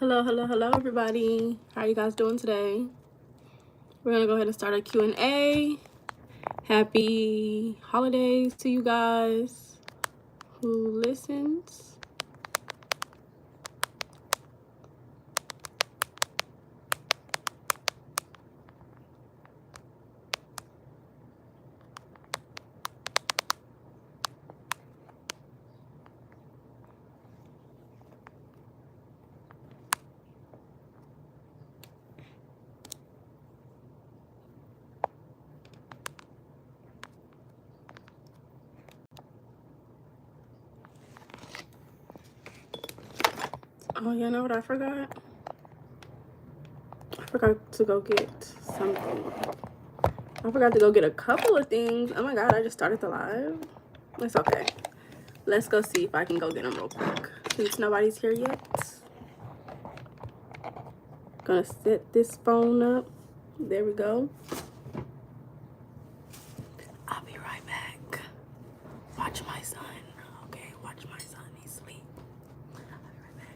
Hello, everybody. How are you guys doing today? We're gonna go ahead and start a Q&A. Happy holidays to you guys who listens. Oh, you know what I forgot? I forgot to go get something. I forgot to go get a couple of things. Oh my god, I just started the live. It's okay. Let's go see if I can go get them real quick. Since nobody's here yet. Gonna set this phone up. There we go. I'll be right back. Watch my son. Okay, watch my son. He's asleep. I'll be right back.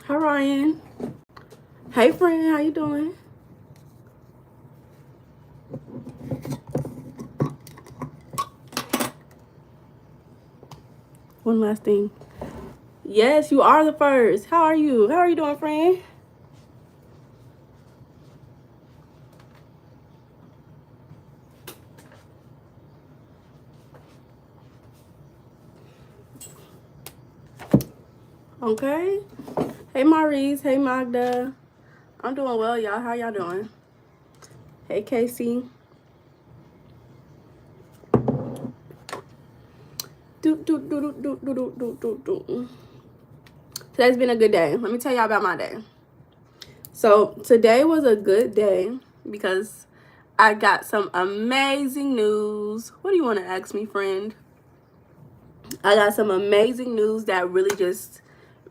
Hi, Ryan. Hey, friend. How you doing? One last thing. Yes, you are the first. How are you? How are you doing, friend? Okay. Hey, Maurice. Hey, Magda. I'm doing well, y'all. How y'all doing? Hey, Casey. Today's been a good day. Let me tell y'all about my day. So today was a good day because I got some amazing news. What do you want to ask me, friend? I got some amazing news that really just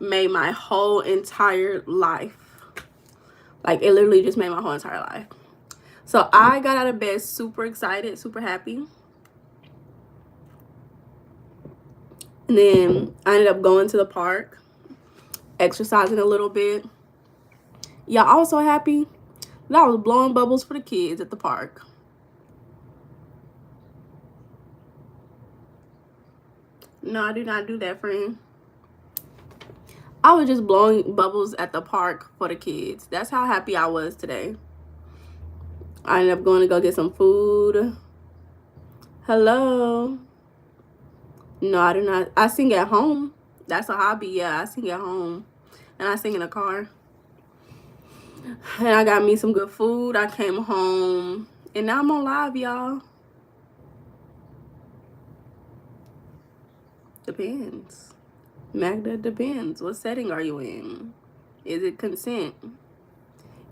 made my whole entire life. Like, it literally just made my whole entire life. So I got out of bed super excited, super happy. And then I ended up going to the park, exercising a little bit. Yeah, I was so happy that I was blowing bubbles for the kids at the park. No, I do not do that, friend. I was just blowing bubbles at the park for the kids. That's how happy I was today. I ended up going to go get some food. Hello. No, I do not. I sing at home. That's a hobby. Yeah, I sing at home. And I sing in a car. And I got me some good food. I came home. And now I'm on live, y'all. Depends. Magda, depends. What setting are you in? Is it consent?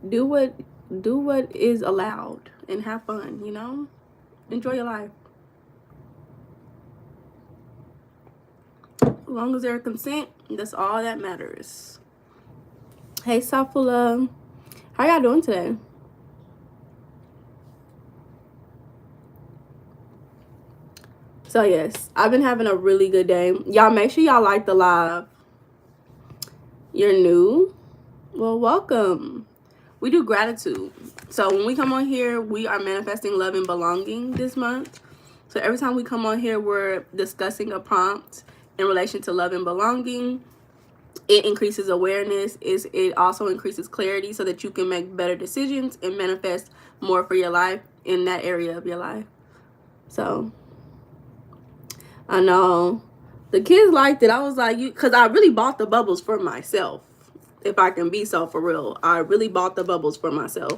Do what is allowed and have fun, you know? Enjoy your life. As long as there's consent, that's all that matters. Hey, Safula. How y'all doing today? So, yes, I've been having a really good day. Y'all, make sure y'all like the live. You're new? Well, welcome. We do gratitude. So, when we come on here, we are manifesting love and belonging this month. So, every time we come on here, we're discussing a prompt in relation to love and belonging. It increases awareness. It also increases clarity so that you can make better decisions and manifest more for your life in that area of your life. So, I know the kids liked it. I was like, because I really bought the bubbles for myself. If I can be so for real, I really bought the bubbles for myself.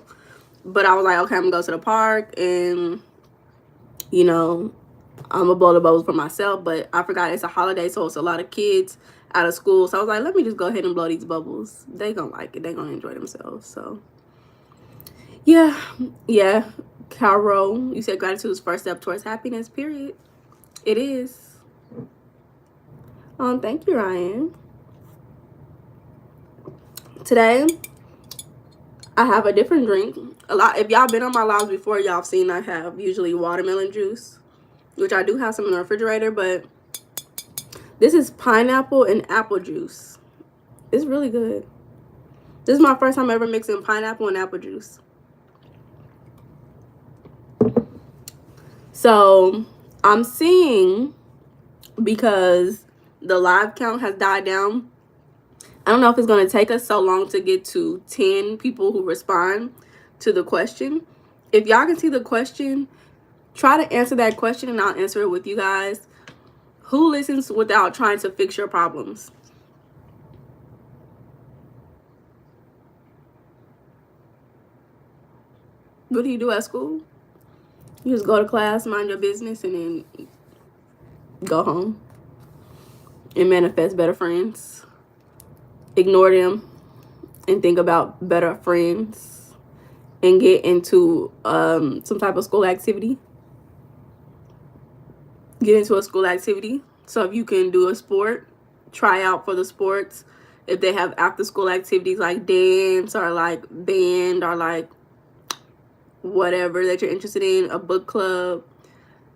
But I was like, okay, I'm gonna go to the park and, you know, I'm gonna blow the bubbles for myself. But I forgot it's a holiday, so it's a lot of kids out of school. So I was like, let me just go ahead and blow these bubbles. They gonna like it. They gonna enjoy themselves. So Yeah. Carol, you said gratitude is first step towards happiness, period. It is. Thank you, Ryan. Today, I have a different drink. A lot. If y'all been on my lives before, y'all have seen I have usually watermelon juice, which I do have some in the refrigerator, but this is pineapple and apple juice. It's really good. This is my first time ever mixing pineapple and apple juice. So I'm seeing, because the live count has died down, I don't know if it's going to take us so long to get to 10 people who respond to the question. If y'all can see the question, try to answer that question and I'll answer it with you guys. Who listens without trying to fix your problems? What do you do at school? You just go to class, mind your business, and then go home and manifest better friends. Ignore them and think about better friends and get into some type of school activity. Get into a school activity. So if you can do a sport, try out for the sports. If they have after school activities like dance or like band or like whatever that you're interested in, a book club,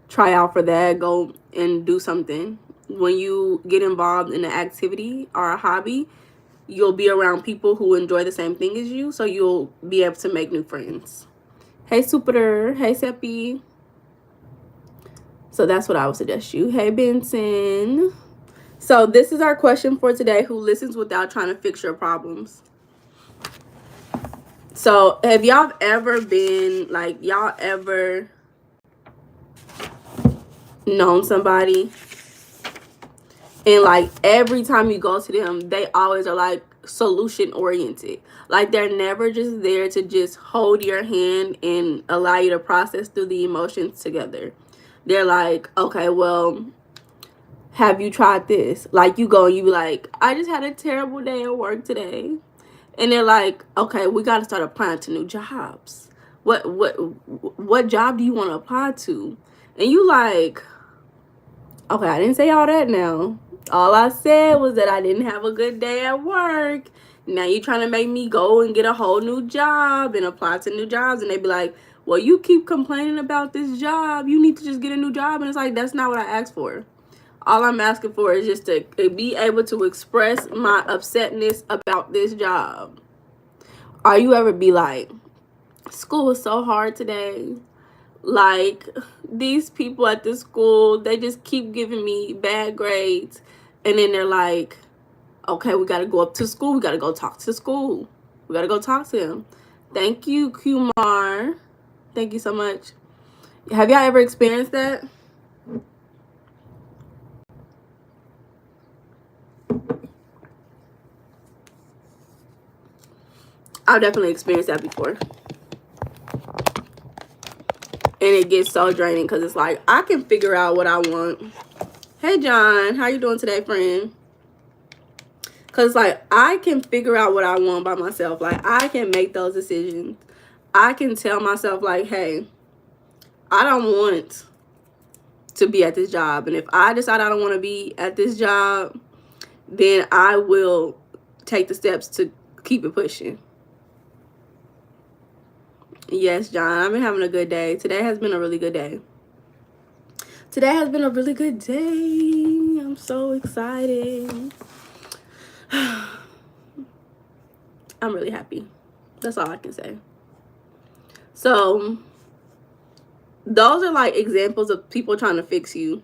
try out for that. Go and do something. When you get involved in an activity or a hobby, you'll be around people who enjoy the same thing as you, so you'll be able to make new friends. Hey Super, hey Seppi. So that's what I would suggest you. Hey Benson. So this is our question for today. Who listens without trying to fix your problems? So have y'all ever been like, y'all ever known somebody and like every time you go to them, they always are like solution oriented? Like they're never just there to just hold your hand and allow you to process through the emotions together. They're like, okay, well, have you tried this? Like you go and you be like, I just had a terrible day at work today. And they're like, okay, we got to start applying to new jobs. What job do you want to apply to? And you like, okay, I didn't say all that now. All I said was that I didn't have a good day at work. Now you're trying to make me go and get a whole new job and apply to new jobs. And they be like, well, you keep complaining about this job. You need to just get a new job. And it's like, that's not what I asked for. All I'm asking for is just to be able to express my upsetness about this job. Are you ever be like, school was so hard today? Like, these people at this school, they just keep giving me bad grades. And then they're like, okay, we got to go up to school. We got to go talk to school. We got to go talk to them. Thank you, Kumar. Thank you so much. Have y'all ever experienced that? I've definitely experienced that before. And it gets so draining because it's like, I can figure out what I want. Hey, John. How you doing today, friend? Because, like, I can figure out what I want by myself. Like, I can make those decisions. I can tell myself, like, hey, I don't want to be at this job. And if I decide I don't want to be at this job, then I will take the steps to keep it pushing. Yes, John, I've been having a good day. Today has been a really good day. Today has been a really good day. I'm so excited. I'm really happy. That's all I can say. So, those are like examples of people trying to fix you.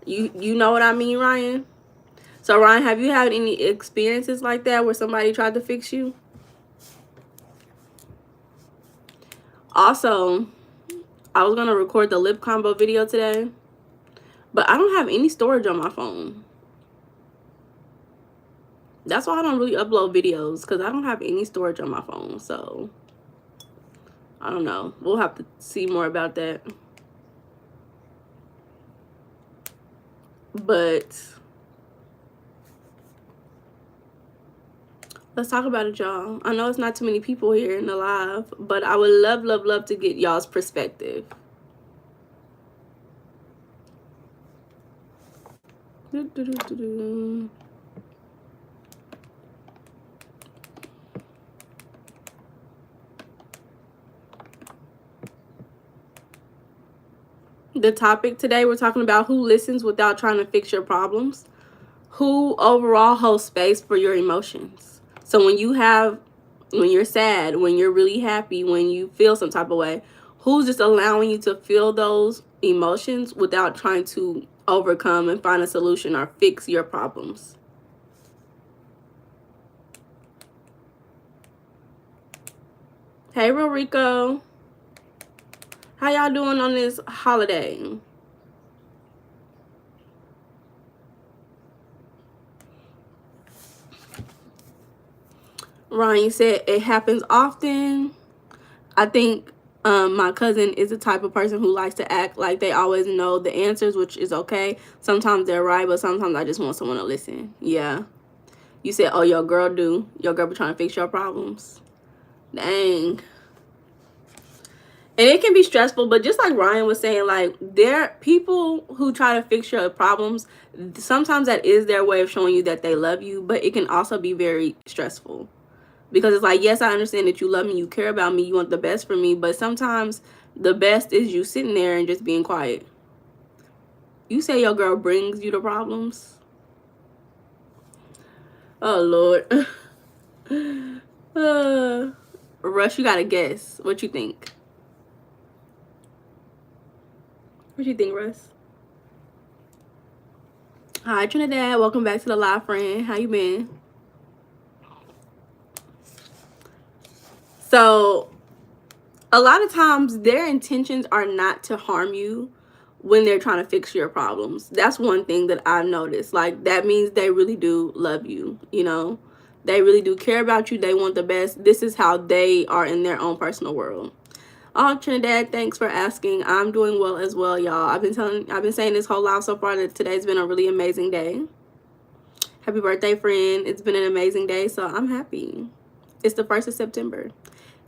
You know what I mean, Ryan? So, Ryan, have you had any experiences like that where somebody tried to fix you? Also, I was going to record the lip combo video today, but I don't have any storage on my phone. That's why I don't really upload videos, because I don't have any storage on my phone. So, I don't know. We'll have to see more about that. But Let's talk about it, y'all. I know it's not too many people here in the live, but I would love to get y'all's perspective. The topic today, we're talking about who listens without trying to fix your problems. Who overall holds space for your emotions. So when you're sad, when you're really happy, when you feel some type of way, who's just allowing you to feel those emotions without trying to overcome and find a solution or fix your problems? Hey, Real Rico. How y'all doing on this holiday? Ryan said it happens often. I think my cousin is the type of person who likes to act like they always know the answers, which is okay. Sometimes they're right, but sometimes I just want someone to listen. Yeah. You said, oh, your girl do. Your girl be trying to fix your problems. Dang. And it can be stressful, but just like Ryan was saying, like, there are people who try to fix your problems. Sometimes that is their way of showing you that they love you, but it can also be very stressful. Because it's like, yes, I understand that you love me, you care about me, you want the best for me, but sometimes the best is you sitting there and just being quiet. You say your girl brings you the problems? Oh, Lord. Rush, you gotta guess. What you think? What you think, Russ? Hi, Trinidad. Welcome back to the live, friend. How you been? So, a lot of times their intentions are not to harm you when they're trying to fix your problems. That's one thing that I've noticed. Like, that means they really do love you, you know? They really do care about you. They want the best. This is how they are in their own personal world. Oh, Trinidad, thanks for asking. I'm doing well as well, y'all. I've been saying this whole live so far that today's been a really amazing day. Happy birthday, friend. It's been an amazing day, so I'm happy. It's the 1st of September.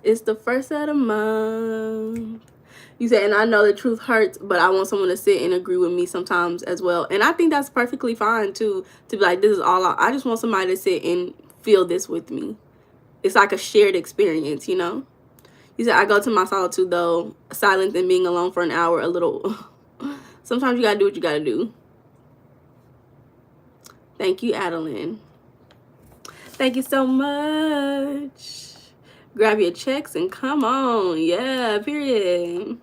It's the 1st of the month. You said, and I know the truth hurts, but I want someone to sit and agree with me sometimes as well. And I think that's perfectly fine, too, to be like, this is all I just want somebody to sit and feel this with me. It's like a shared experience, you know? You said, I go to my solitude, though, silence and being alone for an hour a little. Sometimes you got to do what you got to do. Thank you, Adeline. Thank you so much. Grab your checks and come on. Yeah, period.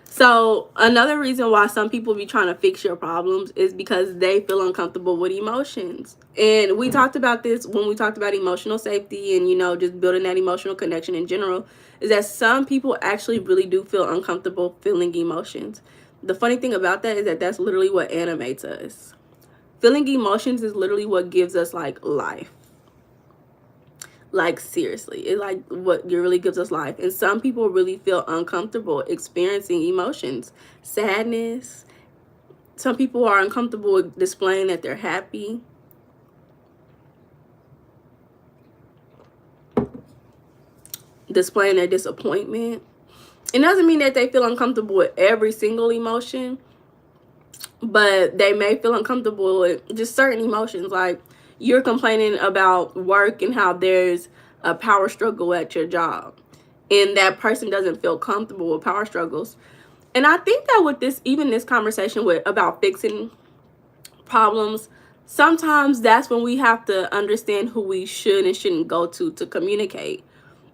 So another reason why some people be trying to fix your problems is because they feel uncomfortable with emotions. And we talked about this when we talked about emotional safety and, you know, just building that emotional connection in general, is that some people actually really do feel uncomfortable feeling emotions. The funny thing about that is that that's literally what animates us. Feeling emotions is literally what gives us, like, life. Like, seriously, it's like what really gives us life. And some people really feel uncomfortable experiencing emotions. Sadness. Some people are uncomfortable with displaying that they're happy. Displaying their disappointment. It doesn't mean that they feel uncomfortable with every single emotion, but they may feel uncomfortable with just certain emotions. Like, you're complaining about work and how there's a power struggle at your job, and that person doesn't feel comfortable with power struggles. And I think that with this, even this conversation about fixing problems, sometimes that's when we have to understand who we should and shouldn't go to communicate.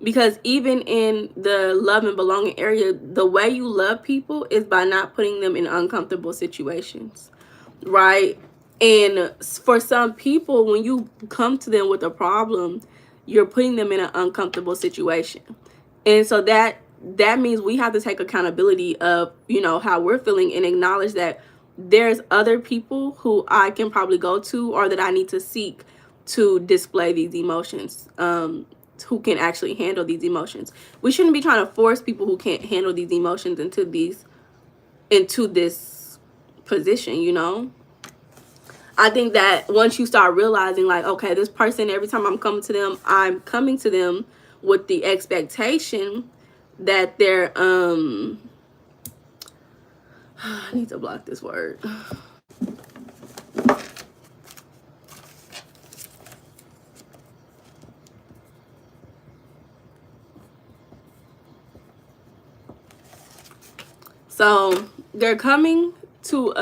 Because even in the love and belonging area, the way you love people is by not putting them in uncomfortable situations, right? And for some people, when you come to them with a problem, you're putting them in an uncomfortable situation. And so that means we have to take accountability of, you know, how we're feeling and acknowledge that there's other people who I can probably go to or that I need to seek to display these emotions, who can actually handle these emotions. We shouldn't be trying to force people who can't handle these emotions into this position, you know? I think that once you start realizing, like, okay, this person, every time I'm coming to them with the expectation that they're I need to block this word. So they're coming to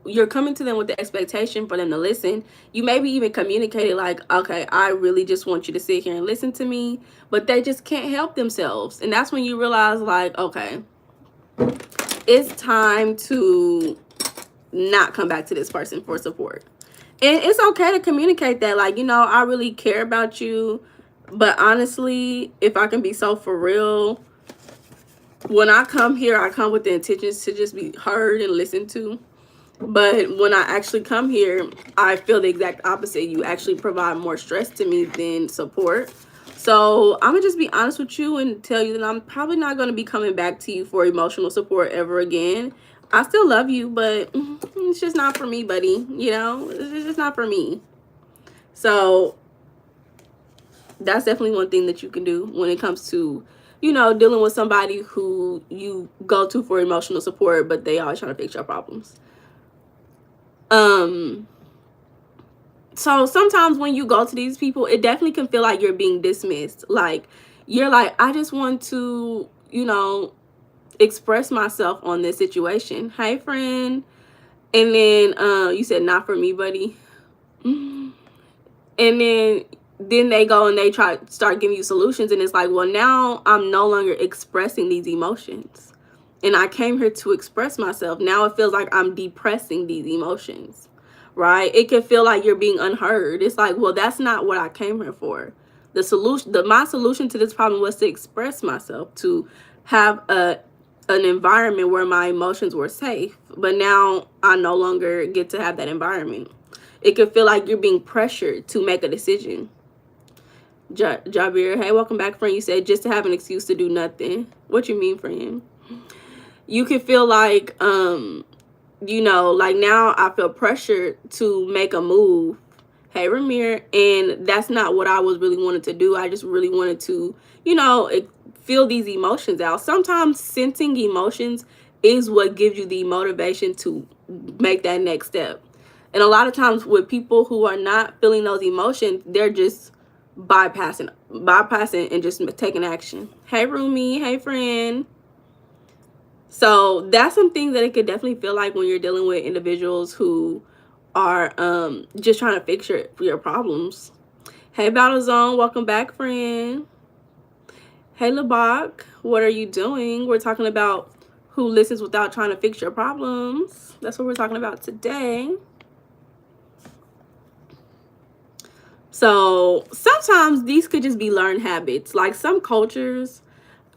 you're coming to them with the expectation for them to listen. You maybe even communicated like, okay, I really just want you to sit here and listen to me, but they just can't help themselves. And that's when you realize, like, okay, it's time to not come back to this person for support. And it's okay to communicate that, like, you know, I really care about you, but honestly, if I can be so for real, when I come here, I come with the intentions to just be heard and listened to. But when I actually come here, I feel the exact opposite. You actually provide more stress to me than support. So I'm gonna just be honest with you and tell you that I'm probably not gonna be coming back to you for emotional support ever again. I still love you, but it's just not for me, buddy. You know, it's just not for me. So that's definitely one thing that you can do when it comes to, you know, dealing with somebody who you go to for emotional support, but they always trying to fix your problems. So sometimes when you go to these people, it definitely can feel like you're being dismissed. Like, you're like, I just want to, you know, express myself on this situation. Hey, friend. And then you said, not for me, buddy. And then they go and they start giving you solutions, and it's like, well, now I'm no longer expressing these emotions, and I came here to express myself. Now it feels like I'm depressing these emotions, right? It can feel like you're being unheard. It's like, well, that's not what I came here for. My solution to this problem was to express myself, to have an environment where my emotions were safe, but now I no longer get to have that environment. It can feel like you're being pressured to make a decision. Jabir, hey, welcome back, friend. You said just to have an excuse to do nothing. What you mean, friend? You can feel like, you know, like now I feel pressured to make a move. Hey, Ramir, and that's not what I was really wanted to do. I just really wanted to, you know, feel these emotions out. Sometimes sensing emotions is what gives you the motivation to make that next step. And a lot of times with people who are not feeling those emotions, they're just bypassing and just taking action. Hey, Rumi. Hey, friend. So that's something that it could definitely feel like when you're dealing with individuals who are just trying to fix your problems. Hey, Battle Zone. Welcome back, friend. Hey, Labak. What are you doing? We're talking about who listens without trying to fix your problems. That's what we're talking about today. So sometimes these could just be learned habits. Like some cultures,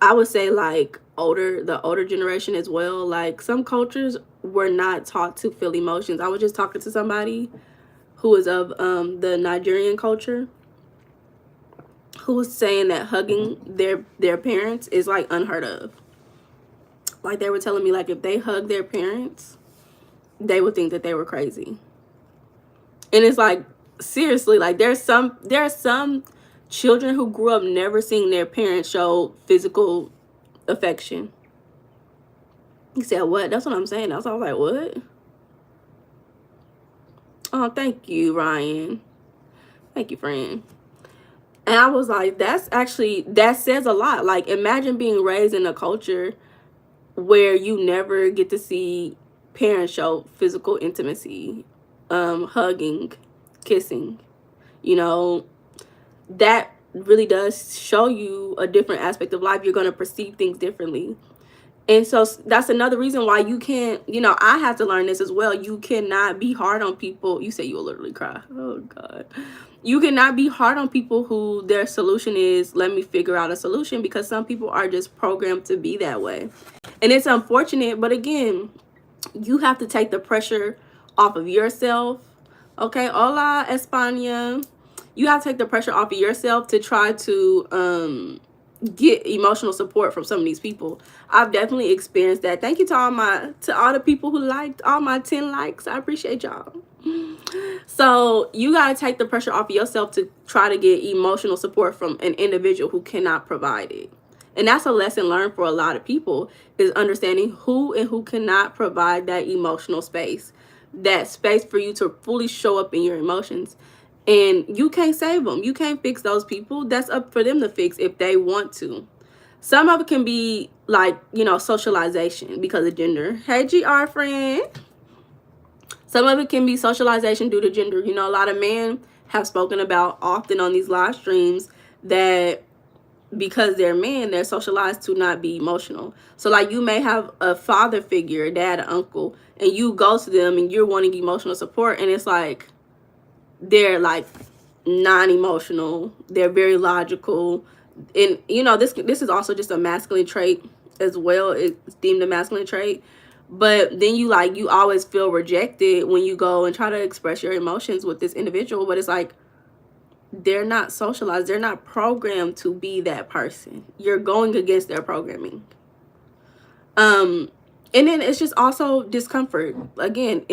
I would say like the older generation as well. Like some cultures were not taught to feel emotions. I was just talking to somebody who was of the Nigerian culture, who was saying that hugging their parents is like unheard of. Like they were telling me, like if they hug their parents, they would think that they were crazy. And it's like, seriously, like there are some children who grew up never seeing their parents show physical affection. He said, what? That's what I'm saying. I was like, what? Oh, thank you, Ryan. Thank you, friend. And I was like, that says a lot. Like, imagine being raised in a culture where you never get to see parents show physical intimacy, hugging, kissing. You know, that really does show you a different aspect of life. You're going to perceive things differently. And so that's another reason why you can't, you know, I have to learn this as well. You cannot be hard on people. You say you will literally cry. Oh, God. You cannot be hard on people who their solution is, let me figure out a solution, because some people are just programmed to be that way. And it's unfortunate, but again, you have to take the pressure off of yourself. Okay, hola, España. You have to take the pressure off of yourself to try to get emotional support from some of these people. I've definitely experienced that. Thank you to all the people who liked all my 10 likes. I appreciate y'all. So you got to take the pressure off of yourself to try to get emotional support from an individual who cannot provide it. And that's a lesson learned for a lot of people, is understanding who and who cannot provide that emotional space, that space for you to fully show up in your emotions. And you can't save them. You can't fix those people. That's up for them to fix if they want to. Some of it can be like, socialization because of gender. Hey, GR friend. Some of it can be socialization due to gender. A lot of men have spoken about often on these live streams that because they're men, they're socialized to not be emotional. So like, you may have a father figure, a dad, an uncle, and you go to them and you're wanting emotional support, and it's like they're like non-emotional, they're very logical. And this is also just a masculine trait as well. It's deemed a masculine trait. But then you always feel rejected when you go and try to express your emotions with this individual. But it's like, they're not socialized. They're not programmed to be that person. You're going against their programming. And then it's just also discomfort. Again,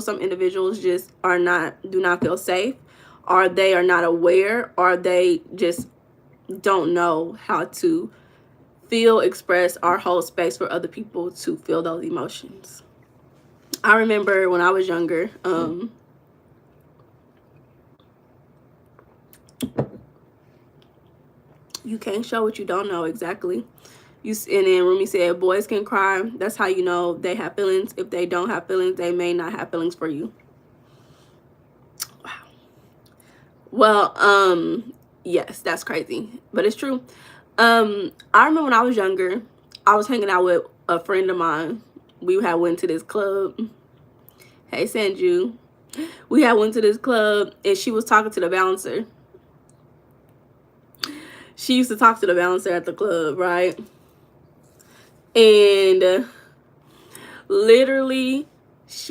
some individuals just do not feel safe, or they are not aware, or they just don't know how to feel, express, or hold space for other people to feel those emotions. I remember when I was younger, you can't show what you don't know. Exactly. And then Rumi said, boys can cry. That's how you know they have feelings. If they don't have feelings, they may not have feelings for you. Wow. Well, yes, that's crazy, but it's true. I remember when I was younger, I was hanging out with a friend of mine. We had went to this club. Hey, Sanju. We had went to this club, and she was talking to the bouncer. She used to talk to the bouncer at the club, right? And literally,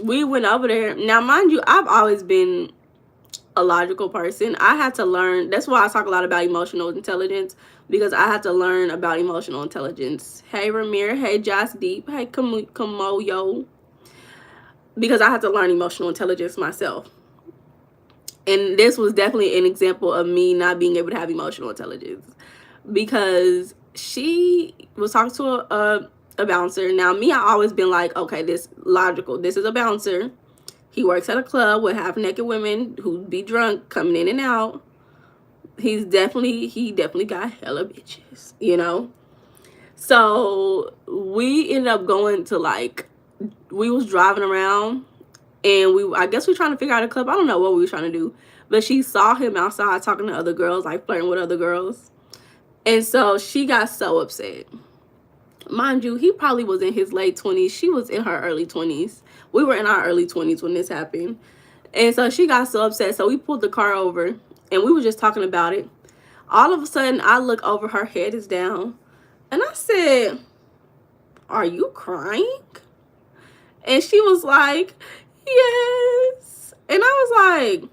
we went over there. Now, mind you, I've always been a logical person. I had to learn. That's why I talk a lot about emotional intelligence, because I had to learn about emotional intelligence. Hey, Ramir. Hey, Josh Deep. Hey, Kamoyo. Because I had to learn emotional intelligence myself. And this was definitely an example of me not being able to have emotional intelligence, because she was talking to a bouncer. Now, me, I always been like, okay, this logical. This is a bouncer. He works at a club with half-naked women who be drunk, coming in and out. He definitely got hella bitches, So we ended up going to we was driving around, and I guess we were trying to figure out a club. I don't know what we were trying to do, but she saw him outside talking to other girls, like flirting with other girls. And so she got so upset. Mind you, he probably was in his late 20s. She was in her early 20s. We were in our early 20s when this happened. And so she got so upset. So we pulled the car over, and we were just talking about it. All of a sudden, I look over, her head is down. And I said, are you crying? And she was like, yes. And I was like,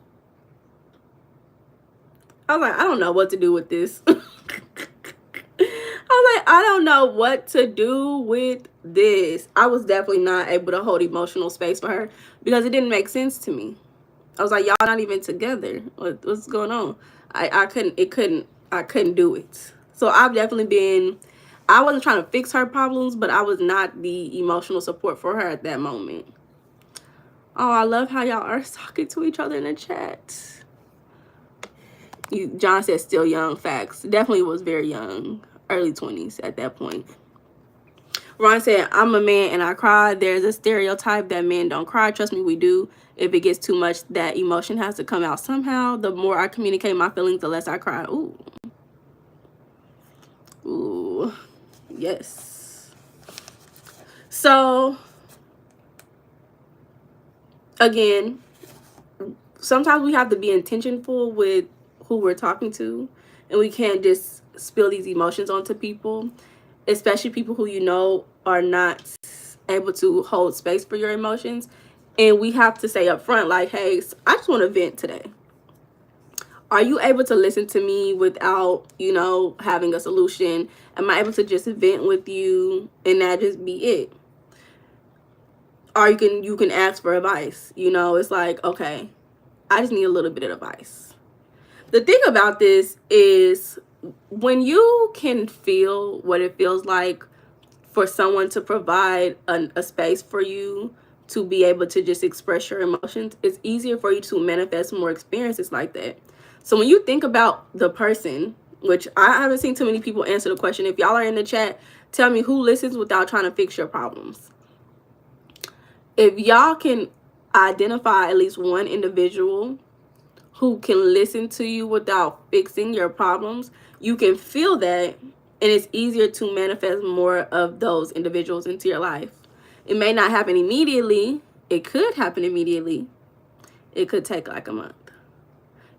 I don't know what to do with this. I was like, I don't know what to do with this. I was definitely not able to hold emotional space for her, because it didn't make sense to me. I was like, y'all not even together. What's going on? I couldn't do it. So I've definitely I wasn't trying to fix her problems, but I was not the emotional support for her at that moment. Oh, I love how y'all are talking to each other in the chat. John said still young. Facts. Definitely was very young. Early 20s at that point. Ron said, I'm a man and I cry. There's a stereotype that men don't cry. Trust me, we do. If it gets too much, that emotion has to come out somehow. The more I communicate my feelings, the less I cry. Ooh. Ooh. Yes. So, again, sometimes we have to be intentional with who we're talking to, and we can't just spill these emotions onto people, especially people who are not able to hold space for your emotions. And we have to say up front, like, hey, I just want to vent today. Are you able to listen to me without, having a solution? Am I able to just vent with you and that just be it? or you can ask for advice. You know, it's like, okay, I just need a little bit of advice. The thing about this is when you can feel what it feels like for someone to provide a space for you to be able to just express your emotions, it's easier for you to manifest more experiences like that. So when you think about the person, which I haven't seen too many people answer the question. If y'all are in the chat, tell me who listens without trying to fix your problems. If y'all can identify at least one individual who can listen to you without fixing your problems, you can feel that, and it's easier to manifest more of those individuals into your life. It may not happen immediately. It could happen immediately. It could take like a month.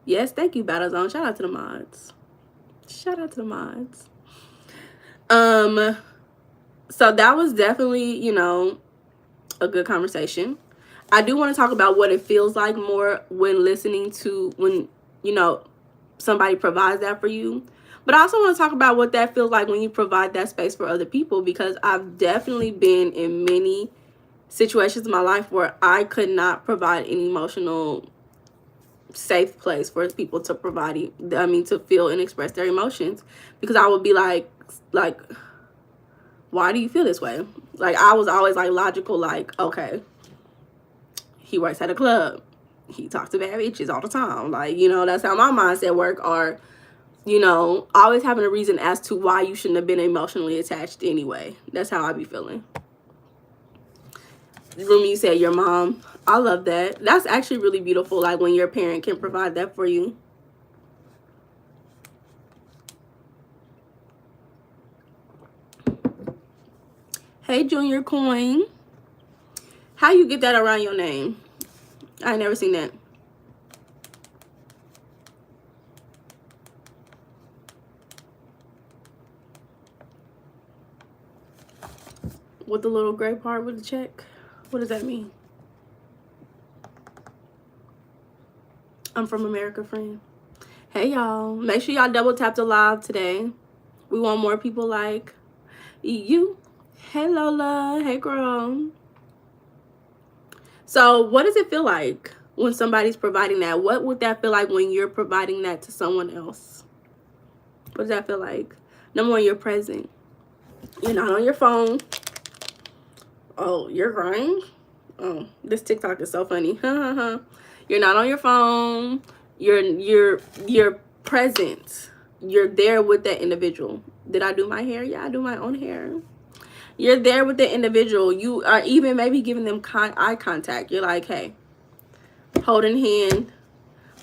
Yes, thank you, Battlezone. Shout out to the mods. Shout out to the mods. So that was definitely, you know, a good conversation. I do want to talk about what it feels like more when listening to, when, you know, somebody provides that for you. But I also want to talk about what that feels like when you provide that space for other people, because I've definitely been in many situations in my life where I could not provide an emotional safe place for people to provide, to feel and express their emotions, because I would be like, why do you feel this way? Like, I was always like logical, like, okay, he works at a club, he talks to bad bitches all the time, like, you know, that's how my mindset work. Or, you know, always having a reason as to why you shouldn't have been emotionally attached anyway. That's how I be feeling. Rumi, you said your mom. I love that. That's actually really beautiful, like when your parent can provide that for you. Hey, Junior Coin. How you get that around your name? I ain't never seen that. With the little gray part with the check? What does that mean? I'm from America, friend. Hey, y'all. Make sure y'all double tap the live today. We want more people like you. Hey, Lola. Hey, girl. So what does it feel like when somebody's providing that? What would that feel like when you're providing that to someone else? What does that feel like? Number one, you're present. You're not on your phone. Oh, you're crying? Oh, this TikTok is so funny. You're not on your phone. You're present. You're there with that individual. Did I do my hair? Yeah, I do my own hair. You're there with the individual. You are even maybe giving them eye contact. You're like, hey, holding hand,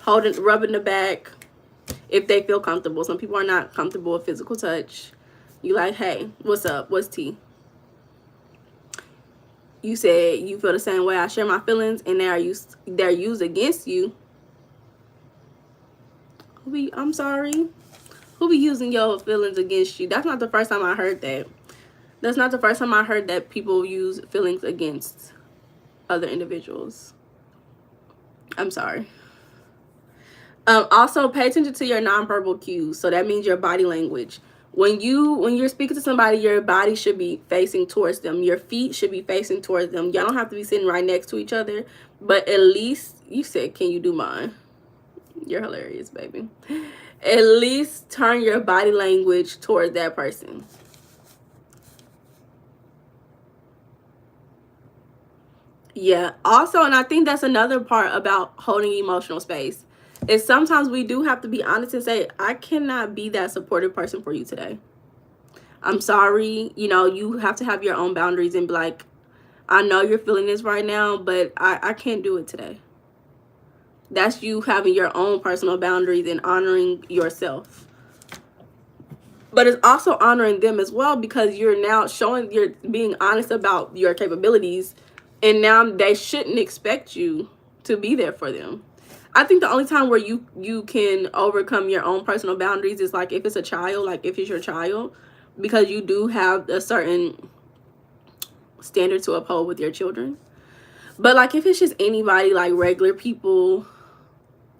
rubbing the back if they feel comfortable. Some people are not comfortable with physical touch. You like, hey, what's up? What's tea? You said you feel the same way. I share my feelings, and they're used against you. I'm sorry. Who be using your feelings against you? That's not the first time I heard that. That's not the first time I heard that people use feelings against other individuals. I'm sorry. Also, pay attention to your nonverbal cues. So that means your body language. When you're speaking to somebody, your body should be facing towards them. Your feet should be facing towards them. Y'all don't have to be sitting right next to each other, but at least, you said, can you do mine? You're hilarious, baby. At least turn your body language towards that person. Yeah. Also, and I think that's another part about holding emotional space, is sometimes we do have to be honest and say, I cannot be that supportive person for you today. I'm sorry. You know, you have to have your own boundaries and be like, I know you're feeling this right now, but I can't do it today. That's you having your own personal boundaries and honoring yourself. But it's also honoring them as well, because you're now showing, you're being honest about your capabilities, and now they shouldn't expect you to be there for them. I think the only time where you can overcome your own personal boundaries is like if it's a child, like if it's your child, because you do have a certain standard to uphold with your children. But like if it's just anybody, like regular people,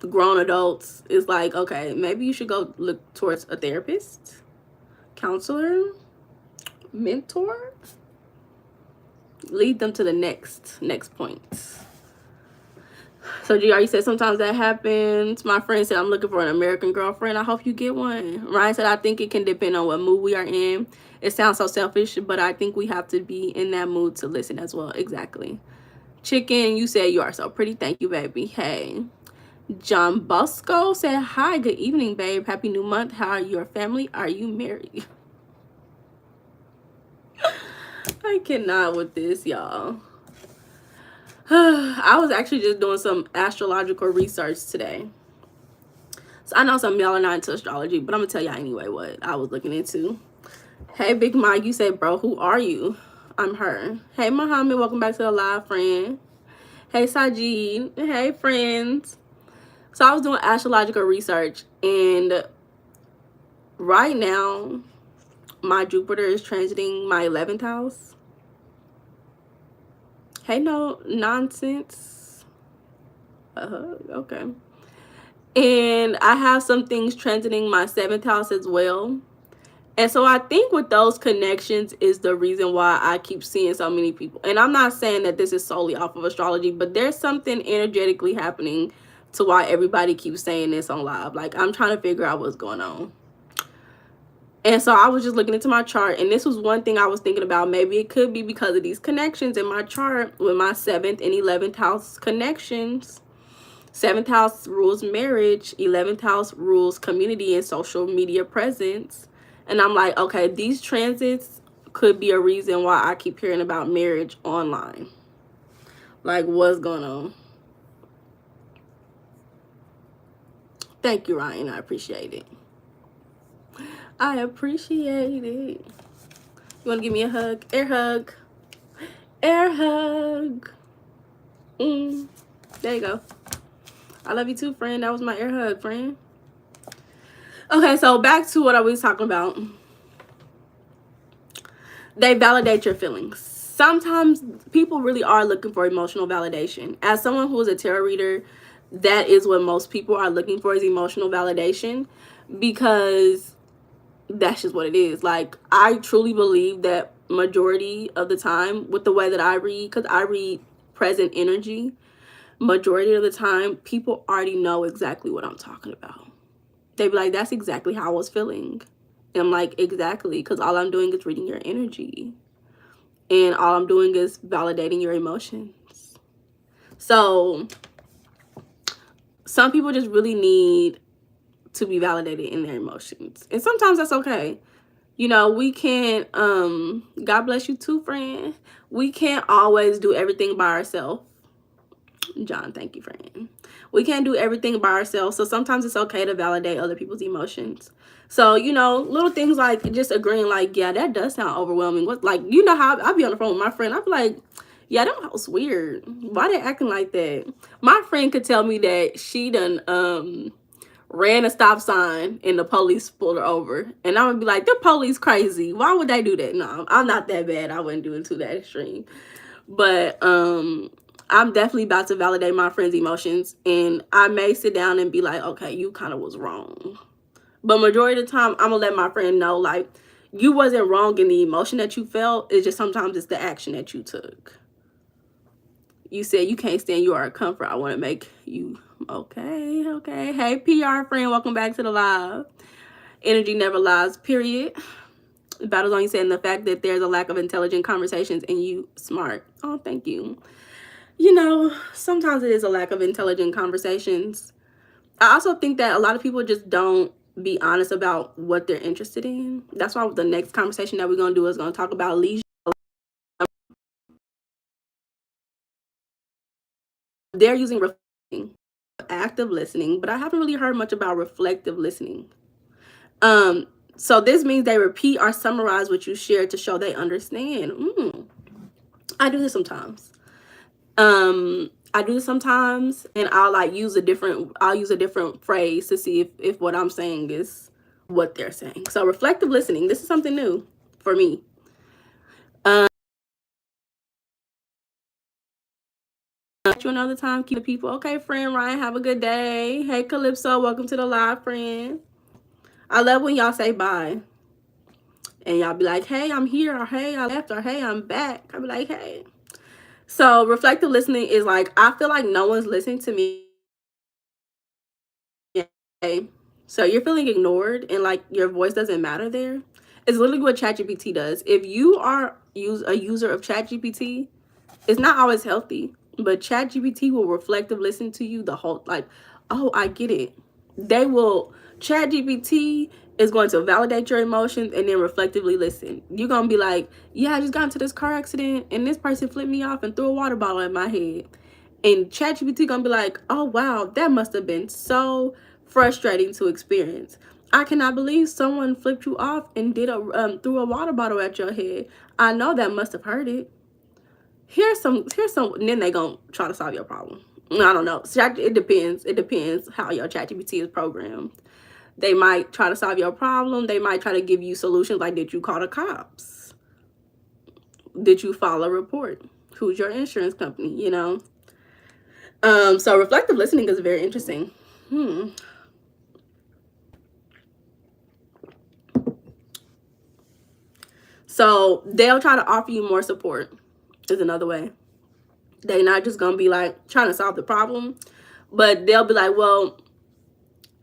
grown adults, it's like, okay, maybe you should go look towards a therapist, counselor, mentor. Lead them to the next point. So GR, you said sometimes that happens. My friend said I'm looking for an American girlfriend. I hope you get one. Ryan said I think it can depend on what mood we are in. It sounds so selfish, but I think we have to be in that mood to listen as well. Exactly. Chicken, you said you are so pretty. Thank you, baby. Hey. John Bosco said, hi, good evening, babe. Happy new month. How are your family? Are you married? I cannot with this, y'all. I was actually just doing some astrological research today. So I know some of y'all are not into astrology, but I'm going to tell y'all anyway what I was looking into. Hey, Big Mike, you said, bro, who are you? I'm her. Hey, Muhammad, welcome back to the live, friend. Hey, Sajid. Hey, friends. So I was doing astrological research, and right now, my Jupiter is transiting my 11th house. Hey, no nonsense. Okay. And I have some things transiting my 7th house as well. And so I think with those connections is the reason why I keep seeing so many people. And I'm not saying that this is solely off of astrology, but there's something energetically happening to why everybody keeps saying this on live. Like, I'm trying to figure out what's going on. And so I was just looking into my chart, and this was one thing I was thinking about. Maybe it could be because of these connections in my chart with my 7th and 11th house connections. 7th house rules marriage, 11th house rules community and social media presence. And I'm like, okay, these transits could be a reason why I keep hearing about marriage online. Like, what's going on? Thank you, Ryan. I appreciate it. I appreciate it. You want to give me a hug? Air hug. Air hug. There you go. I love you too, friend. That was my air hug, friend. Okay, so back to what I was talking about. They validate your feelings. Sometimes people really are looking for emotional validation. As someone who is a tarot reader, that is what most people are looking for, is emotional validation, because that's just what it is. Like, I truly believe that majority of the time, with the way that I read, because I read present energy, majority of the time people already know exactly what I'm talking about. They be like, that's exactly how I was feeling. And I'm like, exactly, because all I'm doing is reading your energy, and all I'm doing is validating your emotions. So some people just really need to be validated in their emotions, and sometimes that's okay. You know, we can't, God bless you too, friend. We can't always do everything by ourselves. John, thank you, friend. We can't do everything by ourselves. So sometimes it's okay to validate other people's emotions. So, you know, little things like just agreeing, like, yeah, that does sound overwhelming. What, like, you know how I'll be on the phone with my friend. I'll be like, yeah, that was weird. Why they acting like that? My friend could tell me that she done ran a stop sign and the police pulled her over. And I would be like, the police crazy. Why would they do that? No, I'm not that bad. I wouldn't do it to that extreme. But I'm definitely about to validate my friend's emotions, and I may sit down and be like, okay, you kind of was wrong. But majority of the time, I'm gonna let my friend know, like, you wasn't wrong in the emotion that you felt. It's just sometimes it's the action that you took. You said you can't stand, you are a comfort. I want to make you okay. Hey, PR friend, welcome back to the live. Energy never lies, period. Battles on you saying the fact that there's a lack of intelligent conversations and you smart. Oh, thank you. You know, sometimes it is a lack of intelligent conversations. I also think that a lot of people just don't be honest about what they're interested in. That's why the next conversation that we're going to do is going to talk about leisure. They're using reflecting, active listening, but I haven't really heard much about reflective listening. So this means they repeat or summarize what you share to show they understand. I do this sometimes. And I'll use a different phrase to see if what I'm saying is what they're saying. So reflective listening, this is something new for me. You another time, keep the people. Okay, friend Ryan, have a good day. Hey, Calypso, welcome to the live, friend. I love when y'all say bye. And y'all be like, hey, I'm here, or hey, I left, or hey, I'm back. I'll be like, hey. So reflective listening is like, I feel like no one's listening to me. So you're feeling ignored and like your voice doesn't matter there. It's literally what ChatGPT does. If you are a user of ChatGPT, it's not always healthy, but ChatGPT will reflective listen to you the whole, like, oh, I get it. They will, ChatGPT is going to validate your emotions and then reflectively listen. You're going to be like, yeah, I just got into this car accident and this person flipped me off and threw a water bottle at my head. And ChatGPT going to be like, oh, wow, that must have been so frustrating to experience. I cannot believe someone flipped you off and did threw a water bottle at your head. I know that must have hurt it. Here's some, and then they gonna try to solve your problem. I don't know. It depends how your ChatGPT is programmed. They might try to solve your problem. They might try to give you solutions like, did you call the cops? Did you file a report? Who's your insurance company? You know. So reflective listening is very interesting. So they'll try to offer you more support is another way. They're not just gonna be like trying to solve the problem, but they'll be like, well,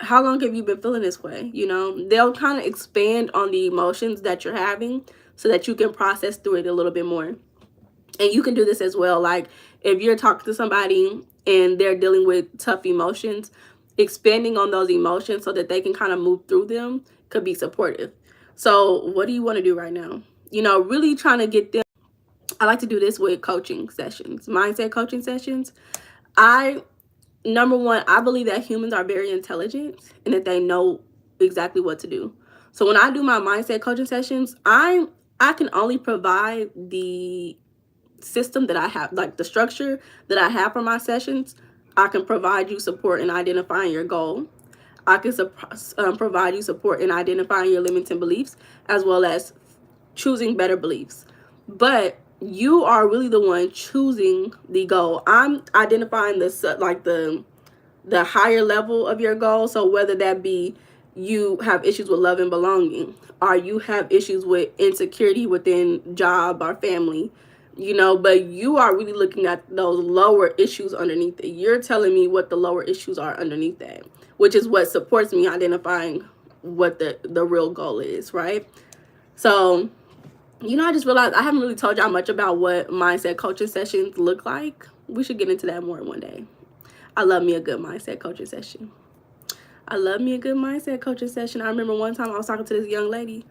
how long have you been feeling this way? You know, they'll kind of expand on the emotions that you're having so that you can process through it a little bit more. And you can do this as well. Like if you're talking to somebody and they're dealing with tough emotions, expanding on those emotions so that they can kind of move through them could be supportive. So what do you want to do right now? You know, really trying to get them. I like to do this with coaching sessions, mindset coaching sessions. Number one, I believe that humans are very intelligent and that they know exactly what to do. So when I do my mindset coaching sessions, I can only provide the system that I have, like the structure that I have for my sessions. I can provide you support in identifying your goal. I can provide you support in identifying your limiting beliefs, as well as choosing better beliefs. But you are really the one choosing the goal. I'm identifying the higher level of your goal. So whether that be you have issues with love and belonging, or you have issues with insecurity within job or family, you know, but you are really looking at those lower issues underneath it. You're telling me what the lower issues are underneath that, which is what supports me identifying what the real goal is, right? So, you know, I just realized I haven't really told y'all much about what mindset coaching sessions look like. We should get into that more one day. I love me a good mindset coaching session. I remember one time I was talking to this young lady.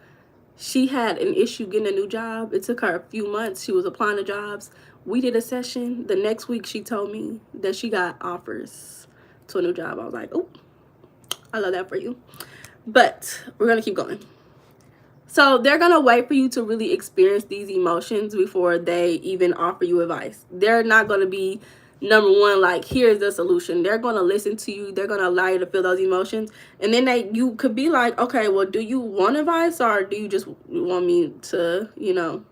She had an issue getting a new job. It took her a few months. She was applying to jobs. We did a session. The next week she told me that she got offers to a new job. I was like, oh, I love that for you. But we're going to keep going. So they're going to wait for you to really experience these emotions before they even offer you advice. They're not going to be, number one, like, here's the solution. They're going to listen to you. They're going to allow you to feel those emotions. And then you could be like, okay, well, do you want advice, or do you just want me to, you know,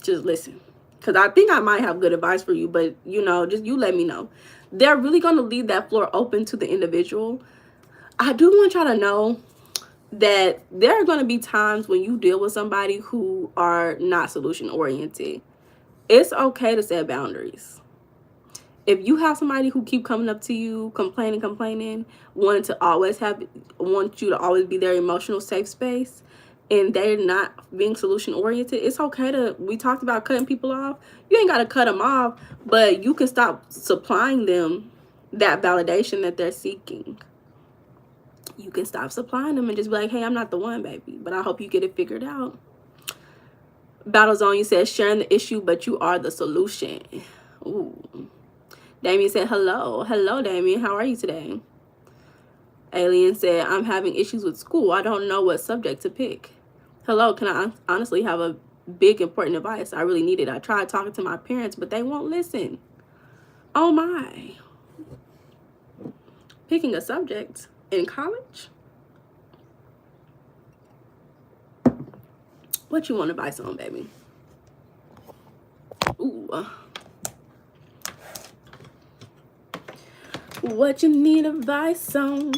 just listen? Because I think I might have good advice for you, but, you know, just you let me know. They're really going to leave that floor open to the individual. I do want y'all to know that there are going to be times when you deal with somebody who are not solution oriented. It's okay to set boundaries. If you have somebody who keep coming up to you complaining, want you to always be their emotional safe space, and they're not being solution oriented, it's okay we talked about cutting people off. You ain't got to cut them off, but you can stop supplying them that validation that they're seeking. You can stop supplying them and just be like, hey, I'm not the one, baby, but I hope you get it figured out. Battle Zone, you said sharing the issue, but you are the solution. Ooh. Damien said, hello. Hello, Damien. How are you today? Alien said, I'm having issues with school. I don't know what subject to pick. Hello, can I honestly have a big important advice? I really need it. I tried talking to my parents, but they won't listen. Oh my. Picking a subject in college? What you want advice on, baby? Ooh. What you need advice on?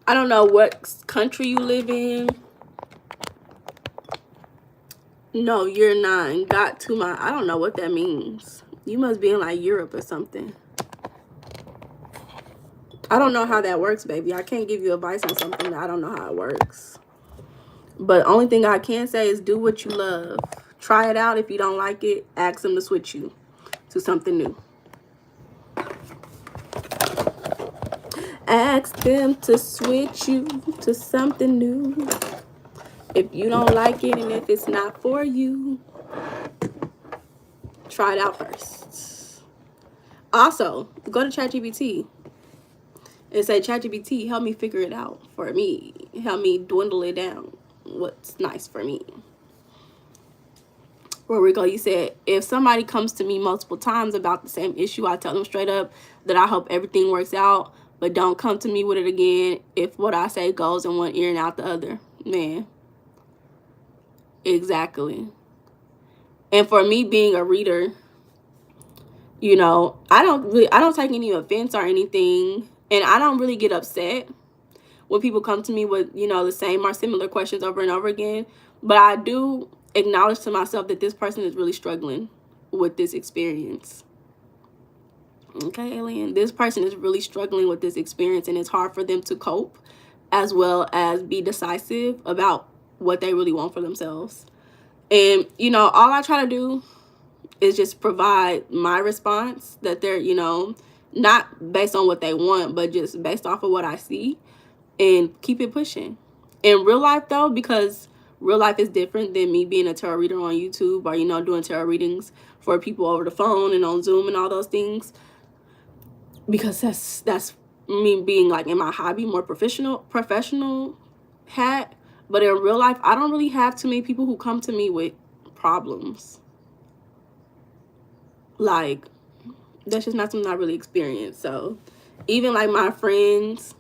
I don't know what country you live in. No, you're not. Got to my, I don't know what that means. You must be in like Europe or something. I don't know how that works, baby. I can't give you advice on something that I don't know how it works. But only thing I can say is do what you love. Try it out. If you don't like it, ask them to switch you to something new. Ask them to switch you to something new. If you don't like it and if it's not for you, try it out first. Also, go to ChatGPT and say, ChatGPT, help me figure it out for me. Help me dwindle it down. What's nice for me. Where we go, you said, if somebody comes to me multiple times about the same issue, I tell them straight up that I hope everything works out, but don't come to me with it again if what I say goes in one ear and out the other. Man, exactly. And for me being a reader, you know, I don't take any offense or anything, and I don't really get upset when people come to me with, you know, the same or similar questions over and over again. But I do acknowledge to myself that this person is really struggling with this experience. Okay, alien, this person is really struggling with this experience, and it's hard for them to cope as well as be decisive about what they really want for themselves. And, you know, all I try to do is just provide my response that they're, you know, not based on what they want, but just based off of what I see, and keep it pushing. In real life, though, because real life is different than me being a tarot reader on YouTube or, you know, doing tarot readings for people over the phone and on Zoom and all those things, because that's me being like in my hobby, more professional hat. But in real life, I don't really have too many people who come to me with problems. Like, that's just not something I really experienced. So even like my friends,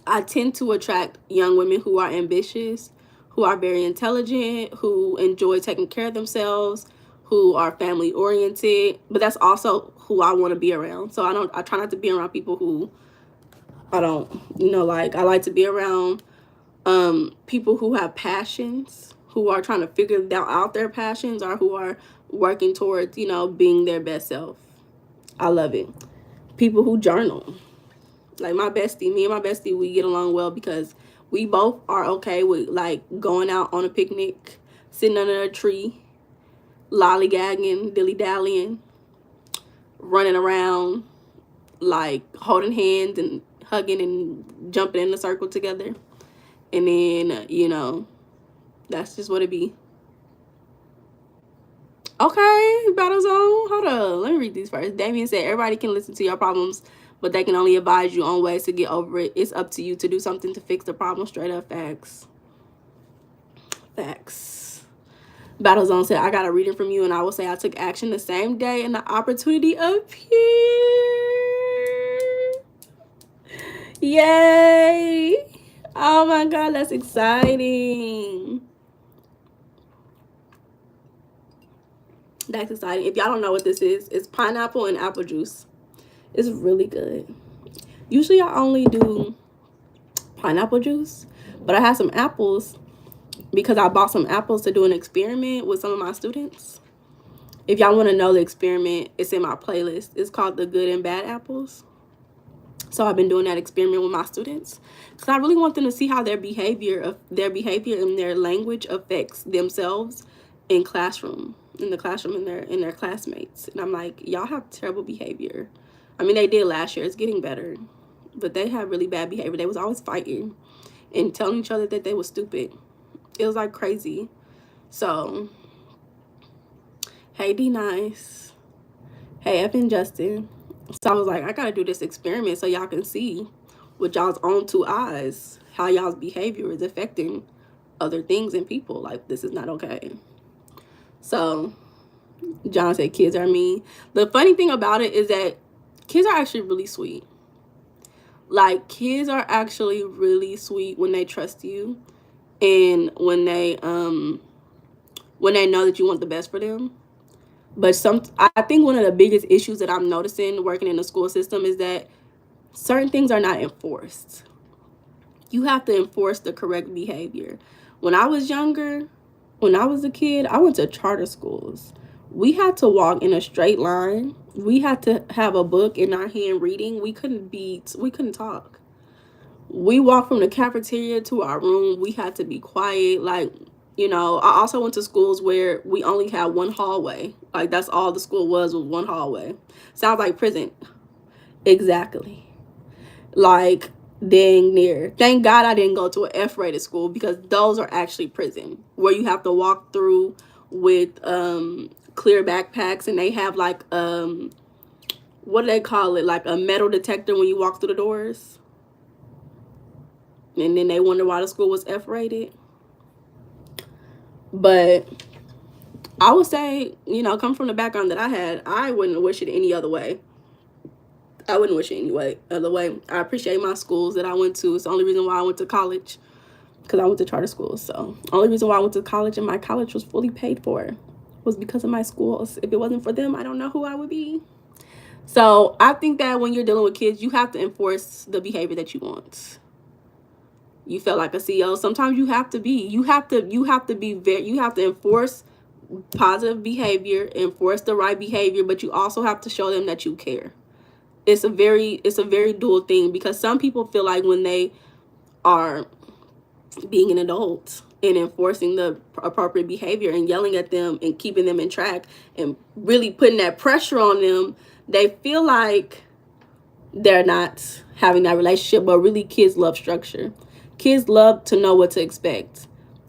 I tend to attract young women who are ambitious, who are very intelligent, who enjoy taking care of themselves, who are family oriented. But that's also who I want to be around. So I try not to be around people who I don't, you know, like. I like to be around people who have passions, who are trying to figure out their passions, or who are working towards, you know, being their best self. I love it. People who journal. Like my bestie, me and my bestie, we get along well because we both are okay with like going out on a picnic, sitting under a tree, lollygagging, dilly-dallying, running around, like holding hands and hugging and jumping in a circle together. And then, you know, that's just what it be. Okay, Battle Zone. Hold on. Let me read these first. Damien said, everybody can listen to your problems, but they can only advise you on ways to get over it. It's up to you to do something to fix the problem. Straight up facts. Facts. Battle Zone said, I got a reading from you, and I will say I took action the same day and the opportunity appeared. Yay. Oh my God, that's exciting. That's exciting. If y'all don't know what this is, it's pineapple and apple juice. It's really good. Usually I only do pineapple juice, but I had some apples because I bought some apples to do an experiment with some of my students. If y'all want to know the experiment, it's in my playlist. It's called The Good and Bad Apples. So I've been doing that experiment with my students because I really want them to see how their behavior and their language affects themselves in the classroom and their classmates. And I'm like, y'all have terrible behavior. I mean, they did last year. It's getting better, but they had really bad behavior. They was always fighting and telling each other that they was stupid. It was like crazy. So, hey, D Nice. Hey, Evan Justin. So I was like, I gotta do this experiment so y'all can see with y'all's own two eyes how y'all's behavior is affecting other things and people. Like, this is not okay. So John said kids are mean. The funny thing about it is that kids are actually really sweet. Like, kids are actually really sweet when they trust you and when they know that you want the best for them. But I think one of the biggest issues that I'm noticing working in the school system is that certain things are not enforced. You have to enforce the correct behavior. When I was younger, when I was a kid, I went to charter schools. We had to walk in a straight line. We had to have a book in our hand reading. We couldn't talk. We walked from the cafeteria to our room. We had to be quiet. Like, I also went to schools where we only had one hallway. Like, that's all the school was one hallway. Sounds like prison. Exactly. Like, dang near. Thank God I didn't go to an F-rated school, because those are actually prison, where you have to walk through with clear backpacks, and they have like what do they call it? Like a metal detector when you walk through the doors. And then they wonder why the school was F-rated. But I would say, come from the background that I had, I wouldn't wish it any other way. I wouldn't wish it any other way. I appreciate my schools that I went to. It's the only reason why I went to college, because I went to charter schools. So only reason why I went to college and my college was fully paid for was because of my schools. If it wasn't for them, I don't know who I would be. So I think that when you're dealing with kids, you have to enforce the behavior that you want. You felt like a CEO. Sometimes you have to enforce positive behavior, enforce the right behavior, but you also have to show them that you care. It's a very dual thing, because some people feel like when they are being an adult and enforcing the appropriate behavior and yelling at them and keeping them in track and really putting that pressure on them, they feel like they're not having that relationship. But really, kids love structure. Kids love to know what to expect.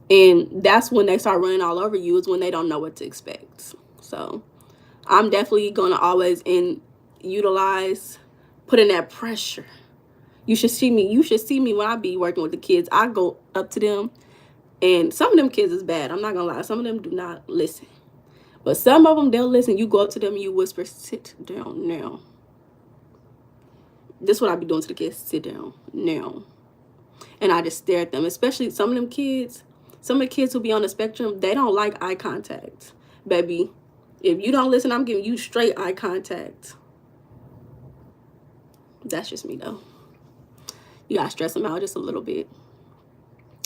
And that's when they start running all over you, is when they don't know what to expect. So I'm definitely going to always utilize putting that pressure. You should see me when I be working with the kids. I go up to them, and some of them kids is bad. I'm not going to lie. Some of them do not listen. But some of them, they'll listen. You go up to them and you whisper, "Sit down now." This is what I be doing to the kids. Sit down now. And I just stare at them. Especially some of the kids who be on the spectrum, they don't like eye contact. Baby, if you don't listen, I'm giving you straight eye contact. That's just me, though. You gotta stress them out just a little bit.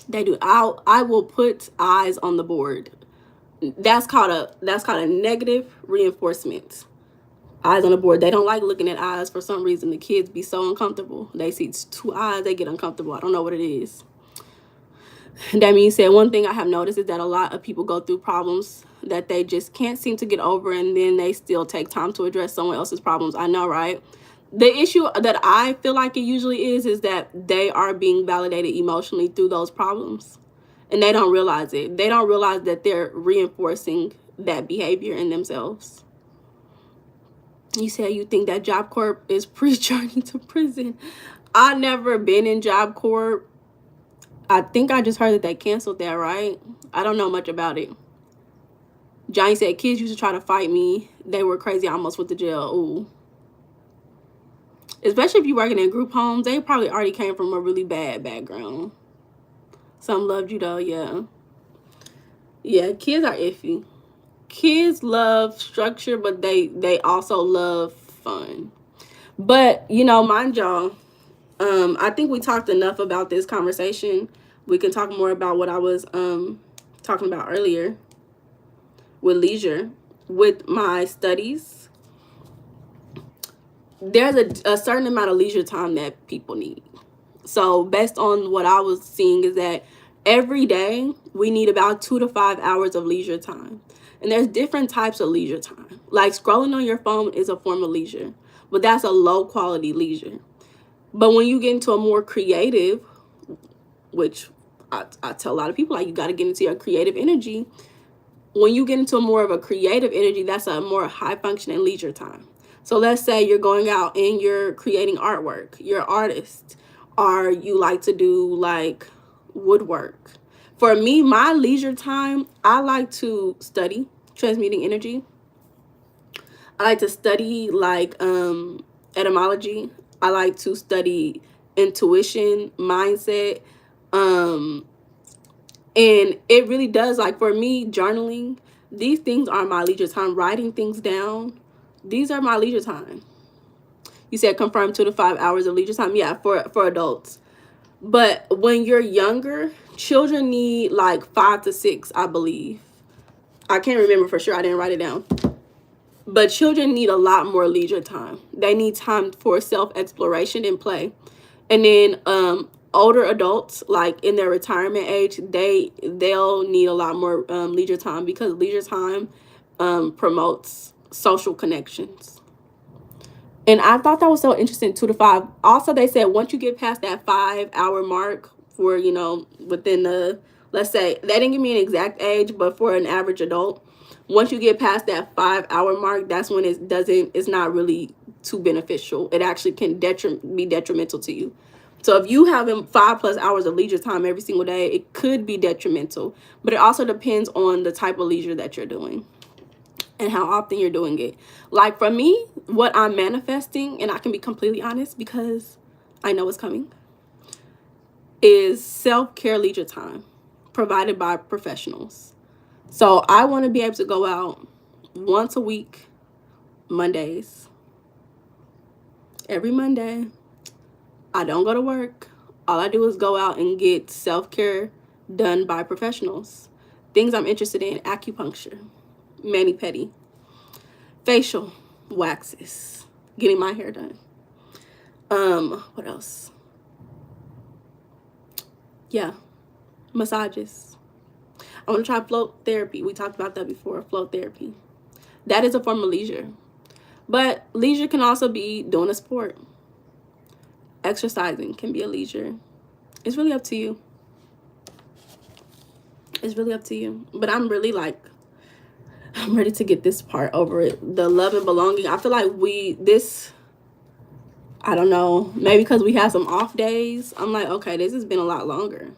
They do. I will put eyes on the board. That's called a negative reinforcement. Eyes on the board. They don't like looking at eyes for some reason. The kids be so uncomfortable. They see 2 eyes, they get uncomfortable. I don't know what it is. That being said, one thing I have noticed is that a lot of people go through problems that they just can't seem to get over, and then they still take time to address someone else's problems. I know, right? The issue that I feel like it usually is that they are being validated emotionally through those problems, and they don't realize it. They don't realize that they're reinforcing that behavior in themselves. You said you think that Job Corp is pre-journey to prison. I've never been in Job Corp. I think I just heard that they canceled that, right? I don't know much about it. Johnny said, kids used to try to fight me. They were crazy. I almost went to jail. Ooh. Especially if you're working in group homes, they probably already came from a really bad background. Some loved you, though, yeah. Yeah, kids are iffy. Kids love structure, but they also love fun. But, mind y'all, I think we talked enough about this conversation. We can talk more about what I was talking about earlier with leisure. With my studies, there's a certain amount of leisure time that people need. So based on what I was seeing is that every day we need about 2 to 5 hours of leisure time. And there's different types of leisure time. Like scrolling on your phone is a form of leisure, but that's a low quality leisure. But when you get into a more creative, which I tell a lot of people, like, you got to get into your creative energy. When you get into a more of a creative energy, that's a more high functioning leisure time. So let's say you're going out and you're creating artwork. You're an artist, or you like to do like woodwork. For me, my leisure time, I like to study transmuting energy. I like to study like etymology. I like to study intuition, mindset. And it really does, like, for me, journaling, these things are my leisure time. Writing things down, these are my leisure time. You said confirm 2 to 5 hours of leisure time. Yeah, for adults. But when you're younger, children need like 5 to 6, I believe. I can't remember for sure. I didn't write it down. But children need a lot more leisure time. They need time for self-exploration and play. And then older adults, like in their retirement age, they'll need a lot more leisure time, because leisure time promotes social connections. And I thought that was so interesting, 2 to 5. Also, they said once you get past that 5-hour mark for, within the, let's say, they didn't give me an exact age, but for an average adult, once you get past that 5-hour mark, that's when it's not really too beneficial. It actually can be detrimental to you. So if you have 5+ hours of leisure time every single day, it could be detrimental. But it also depends on the type of leisure that you're doing and how often you're doing it. Like for me, what I'm manifesting, and I can be completely honest because I know it's coming, is self-care leisure time provided by professionals. So I want to be able to go out once a week, Mondays. Every Monday, I don't go to work. All I do is go out and get self-care done by professionals. Things I'm interested in: acupuncture, mani-pedi, facial waxes, getting my hair done. What else? Yeah, massages. I want to try float therapy. We talked about that before, float therapy. That is a form of leisure. But leisure can also be doing a sport. Exercising can be a leisure. It's really up to you. It's really up to you. But I'm really I'm ready to get this part over it. The love and belonging. I feel like I don't know, maybe because we had some off days, I'm like, okay, this has been a lot longer.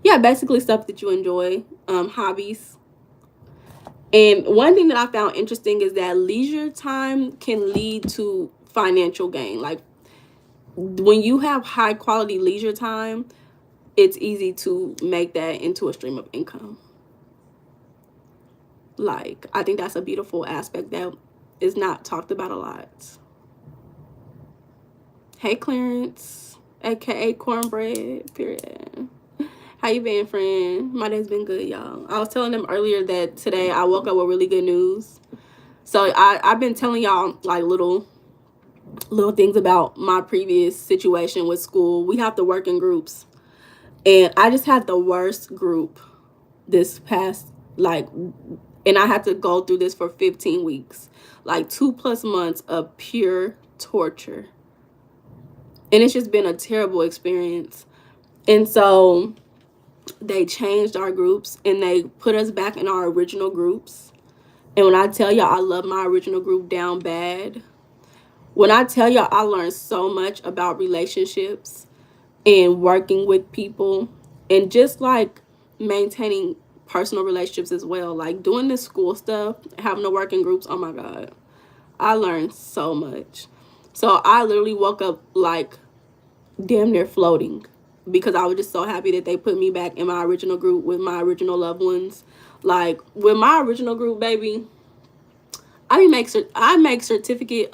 Yeah, basically stuff that you enjoy, hobbies. And one thing that I found interesting is that leisure time can lead to financial gain. Like when you have high quality leisure time, it's easy to make that into a stream of income. Like, I think that's a beautiful aspect that is not talked about a lot. Hey, Clarence, aka Cornbread, period. How you been, friend? My day's been good, y'all. I was telling them earlier that today I woke up with really good news. So I've been telling y'all like little things about my previous situation with school. We have to work in groups. And I just had the worst group this past, and I had to go through this for 15 weeks. Like 2+ months of pure torture. And it's just been a terrible experience. And so they changed our groups and they put us back in our original groups. And when I tell y'all I love my original group down bad, when I tell y'all I learned so much about relationships and working with people and just like maintaining personal relationships as well, like doing this school stuff, having to work in groups, oh my God, I learned so much. So I literally woke up like damn near floating because I was just so happy that they put me back in my original group with my original loved ones. Like with my original group, baby, I make certificates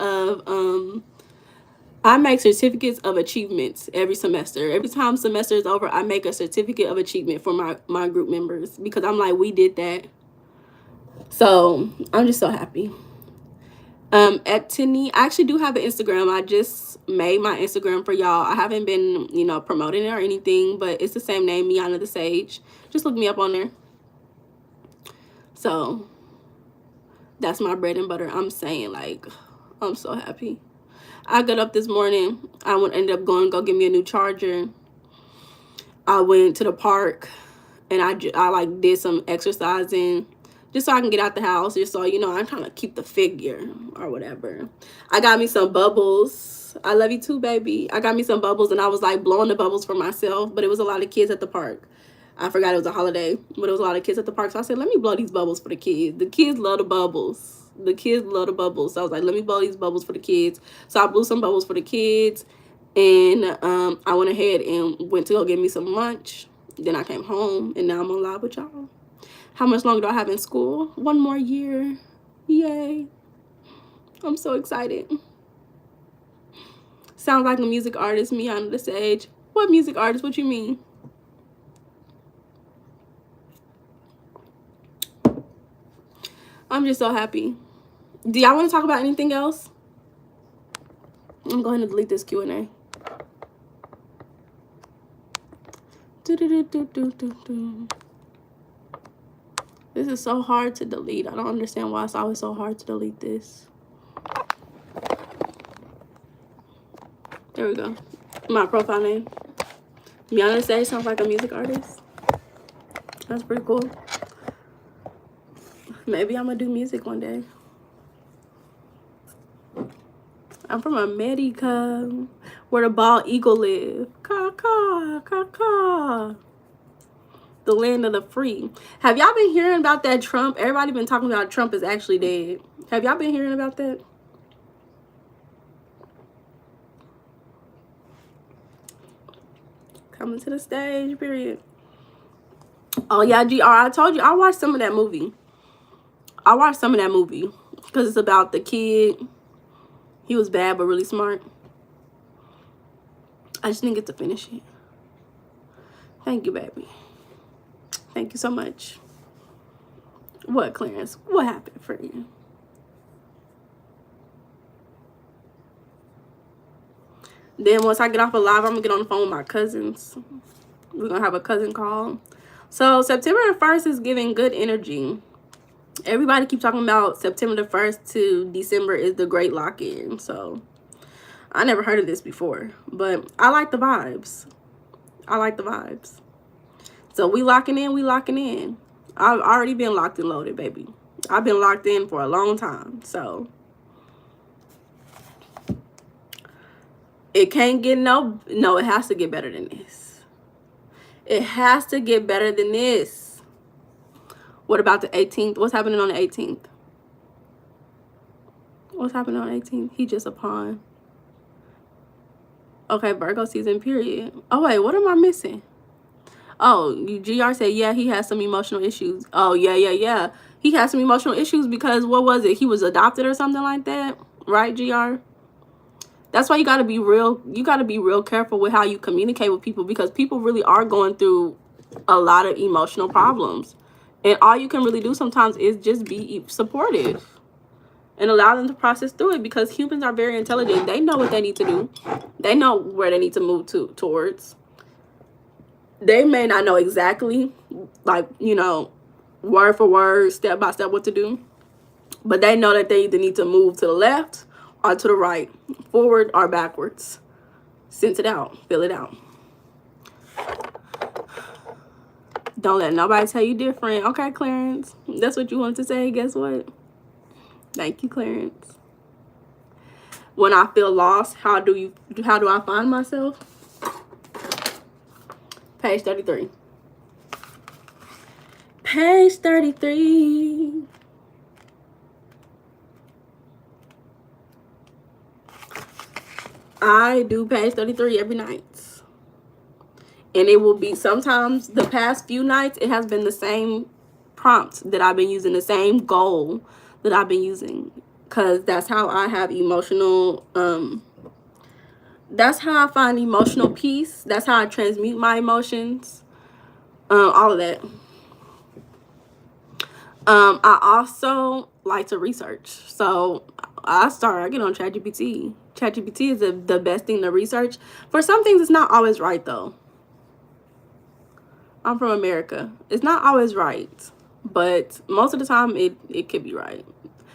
of achievements every semester. Every time semester is over, I make a certificate of achievement for my group members because I'm like, we did that. So I'm just so happy. At Tinny, I actually do have an Instagram. I just made my Instagram for y'all. I haven't been, promoting it or anything, but it's the same name, Meiana the Sage. Just look me up on there. So that's my bread and butter. I'm saying, like, I'm so happy. I got up this morning. I ended up going to go get me a new charger. I went to the park and I like did some exercising just so I can get out the house, just so I'm trying to keep the figure or whatever. I got me some bubbles. I love you too, baby. I got me some bubbles and I was like blowing the bubbles for myself, but it was a lot of kids at the park. I forgot it was a holiday, but it was a lot of kids at the park. So I said, let me blow these bubbles for the kids. The kids love the bubbles. The kids love the bubbles. So I was like, let me blow these bubbles for the kids. So I blew some bubbles for the kids. And I went ahead and went to go get me some lunch. Then I came home and now I'm on live with y'all. How much longer do I have in school? 1 more year. Yay. I'm so excited. Sounds like a music artist, Meiana the Sage. What music artist? What you mean? I'm just so happy. Do y'all want to talk about anything else? I'm going to delete this Q&A. This is so hard to delete. I don't understand why it's always so hard to delete this. There we go. My profile name. Meiana say sounds like a music artist. That's pretty cool. Maybe I'm gonna do music one day. I'm from America, where the bald eagle live. Caw, caw, caw. The land of the free. Have y'all been hearing about that Trump? Everybody been talking about Trump is actually dead. Have y'all been hearing about that? Coming to the stage, period. Oh yeah, GR, I told you I watched some of that movie. Because it's about the kid. He was bad but really smart. I just didn't get to finish it. Thank you, baby. Thank you so much. What, Clarence? What happened for you? Then once I get off of live, I'm going to get on the phone with my cousins. We're going to have a cousin call. So September the 1st is giving good energy. Everybody keeps talking about September the 1st to December is the great lock-in. So I never heard of this before. But I like the vibes. So we locking in. I've already been locked and loaded, baby. I've been locked in for a long time. So it can't get no, it has to get better than this. It has to get better than this. What about the 18th? What's happening on the 18th? What's happening on the 18th? He just a pawn. Okay, Virgo season, period. Oh, wait, what am I missing? Oh, GR said, yeah, he has some emotional issues. Oh, yeah. He has some emotional issues because, what was it? He was adopted or something like that. Right, GR? That's why you got to be real. You got to be real careful with how you communicate with people, because people really are going through a lot of emotional problems. And all you can really do sometimes is just be supportive and allow them to process through it, because humans are very intelligent. They know what they need to do. They know where they need to move towards. They may not know exactly, like, you know, word for word, step by step what to do. But they know that they either need to move to the left or to the right, forward or backwards. Sense it out. Feel it out. Don't let nobody tell you different. Okay, Clarence. That's what you wanted to say. Guess what? Thank you, Clarence. When I feel lost, how do I find myself? Page 33. Page 33. I do page 33 every night. And it will be, sometimes the past few nights, it has been the same prompt that I've been using, the same goal that I've been using. Because that's how I have emotional, that's how I find emotional peace. That's how I transmute my emotions. All of that. I also like to research. So I get on ChatGPT. ChatGPT is the best thing to research. For some things, it's not always right, though. I'm from America. It's not always right, but most of the time it could be right.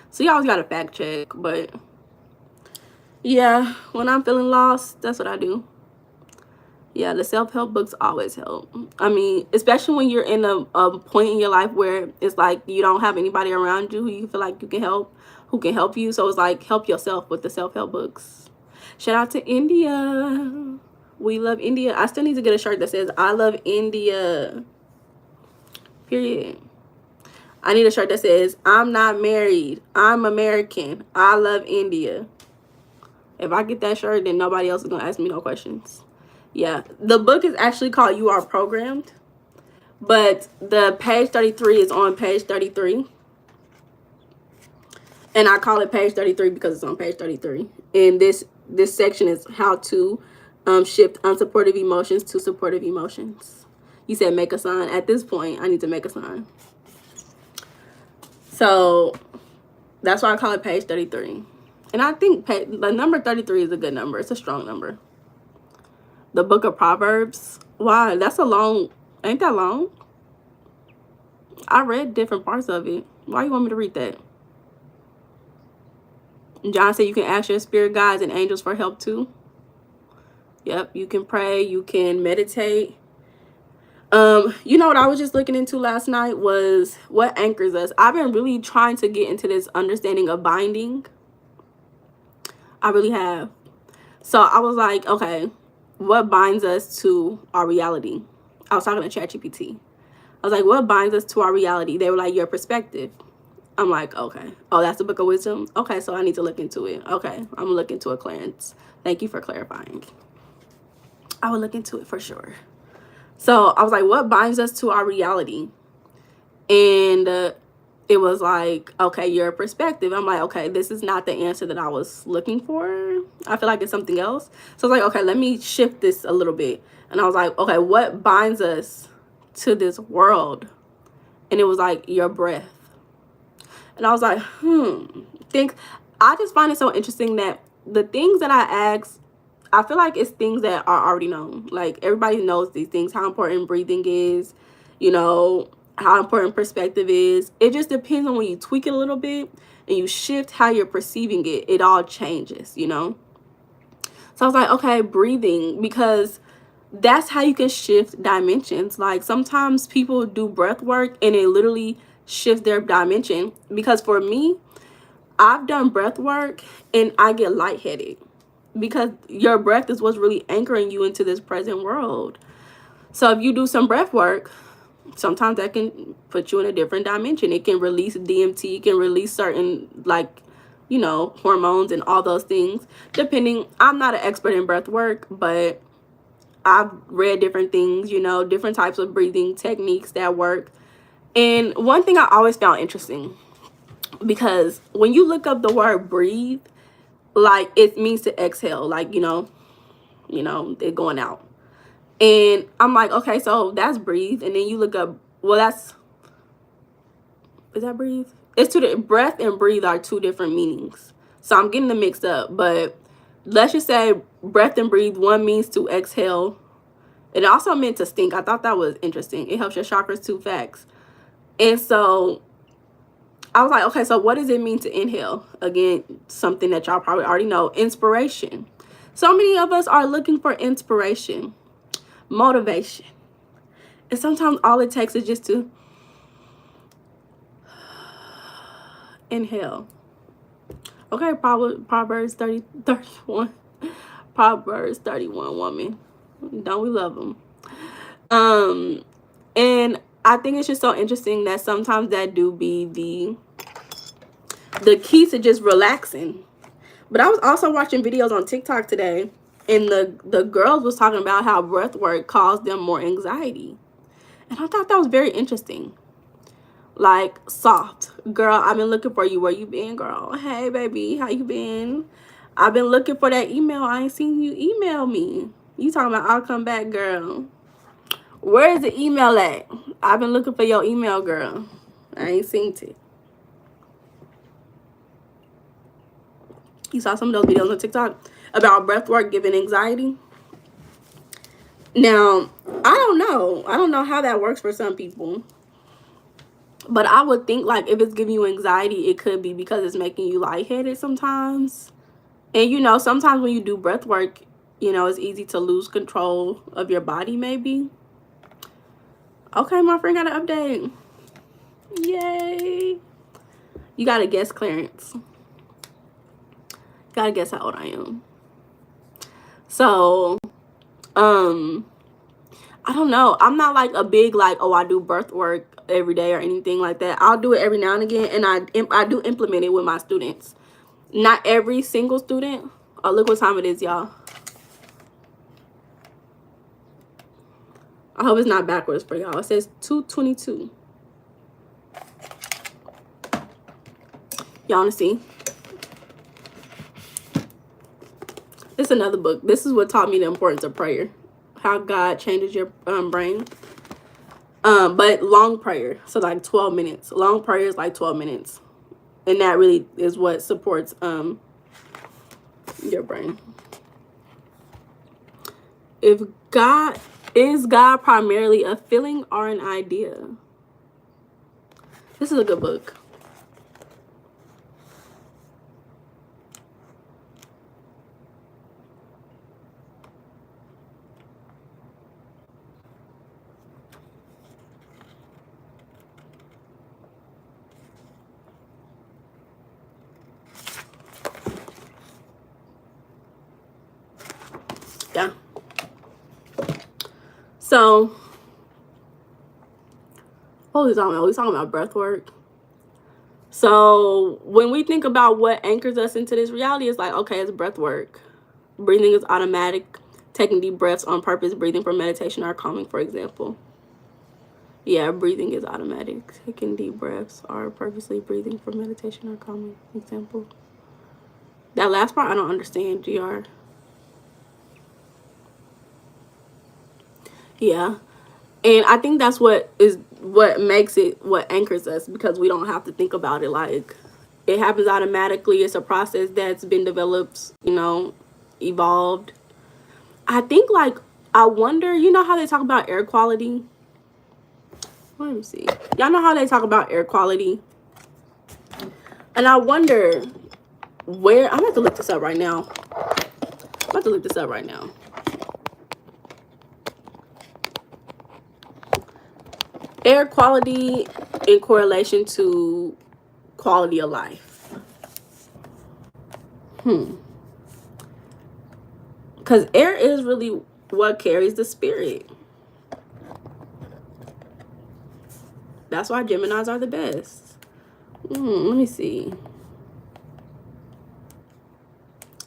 So you always got to fact check. But yeah, when I'm feeling lost, that's what I do. Yeah, the self-help books always help. I mean, especially when you're in a point in your life where it's like you don't have anybody around you who you feel like you can help, who can help you. So it's like, help yourself with the self-help books. Shout out to India. We love India. I still need to get a shirt that says, I love India. Period. I need a shirt that says, I'm not married. I'm American. I love India. If I get that shirt, then nobody else is going to ask me no questions. Yeah. The book is actually called You Are Programmed. But the page 33 is on page 33. And I call it page 33 because it's on page 33. And this section is how to Shift unsupportive emotions to supportive emotions. You said make a sign. At this point, I need to make a sign. So that's why I call it page 33. And I think the number 33 is a good number. It's a strong number. The book of Proverbs. Why? That's a long, ain't that long? I read different parts of it. Why you want me to read that? John said you can ask your spirit guides and angels for help too. Yep, you can pray, you can meditate. You know what I was just looking into last night was what anchors us. I've been really trying to get into this understanding of binding. I really have. So I was like, okay, what binds us to our reality? I was talking to ChatGPT. I was like, what binds us to our reality? They were like, your perspective. I'm like, okay. Oh, that's the book of wisdom? Okay, so I need to look into it. Okay, I'm going to look into it, Clarence. Thank you for clarifying. I will look into it for sure. So I was like, what binds us to our reality? And it was like, okay, your perspective. I'm like, okay, this is not the answer that I was looking for. I feel like it's something else. So I was like, okay, let me shift this a little bit. And I was like, okay, what binds us to this world? And it was like your breath. And I was like, I just find it so interesting that the things that I ask, I feel like it's things that are already known. Like everybody knows these things, how important breathing is, you know, how important perspective is. It just depends on when you tweak it a little bit and you shift how you're perceiving it, it all changes, you know. So I was like, okay, breathing, because that's how you can shift dimensions. Like sometimes people do breath work and it literally shifts their dimension. Because for me, I've done breath work and I get lightheaded because your breath is what's really anchoring you into this present world. So if you do some breath work, sometimes that can put you in a different dimension. It can release DMT, it can release certain, like, you know, hormones and all those things. Depending, I'm not an expert in breath work, but I've read different things, you know, different types of breathing techniques that work. And one thing I always found interesting, because when you look up the word breathe, like it means to exhale, like, you know, they're going out. And I'm like, okay, so that's breathe. And then you look up, well, is that breathe? It's breath and breathe are two different meanings. So I'm getting them mixed up, but let's just say breath and breathe, one means to exhale. It also meant to stink. I thought that was interesting. It helps your chakras too, facts. And so I was like, okay, so what does it mean to inhale? Again, something that y'all probably already know, inspiration. So many of us are looking for inspiration, motivation. And sometimes all it takes is just to inhale. Okay, Proverbs 31. Proverbs 31, woman. Don't we love them? And I think it's just so interesting that sometimes that do be the key to just relaxing. But I was also watching videos on TikTok today, and the girls was talking about how breath work caused them more anxiety. And I thought that was very interesting. Like, soft. Girl, I've been looking for you. Where you been, girl? Hey, baby, how you been? I've been looking for that email. I ain't seen you email me. You talking about I'll come back, girl. Where is the email at? I've been looking for your email, girl. I ain't seen it. You saw some of those videos on TikTok about breathwork giving anxiety. Now, I don't know. I don't know how that works for some people. But I would think, like, if it's giving you anxiety, it could be because it's making you lightheaded sometimes. And, you know, sometimes when you do breath work, you know, it's easy to lose control of your body, maybe. Okay, my friend got an update. Yay. You got to guess, Clarence. Got to guess how old I am. So, I don't know. I'm not like a big, like, oh, I do birth work every day or anything like that. I'll do it every now and again, and I do implement it with my students. Not every single student. Oh, look what time it is, y'all. I hope it's not backwards for y'all. It says 2:22. Y'all want to see? It It's another book. This is what taught me the importance of prayer. How God changes your brain. But long prayer. So like 12 minutes. Long prayer is like 12 minutes. And that really is what supports your brain. Is God primarily a feeling or an idea? This is a good book. Yeah. So, what are we talking about? We're talking about breath work. So, when we think about what anchors us into this reality, it's like, okay, it's breath work. Breathing is automatic. Taking deep breaths on purpose, breathing for meditation or calming, for example. Yeah, breathing is automatic. Taking deep breaths or purposely breathing for meditation or calming, example. That last part, I don't understand, GR. Yeah. And I think that's what makes it, what anchors us, because we don't have to think about it. Like, it happens automatically. It's a process that's been developed, you know, evolved. I think, like, I wonder, you know how they talk about air quality? Let me see. Y'all know how they talk about air quality? And I wonder where, I'm about to look this up right now. Air quality in correlation to quality of life. Because air is really what carries the spirit. That's why Geminis are the best. Let me see.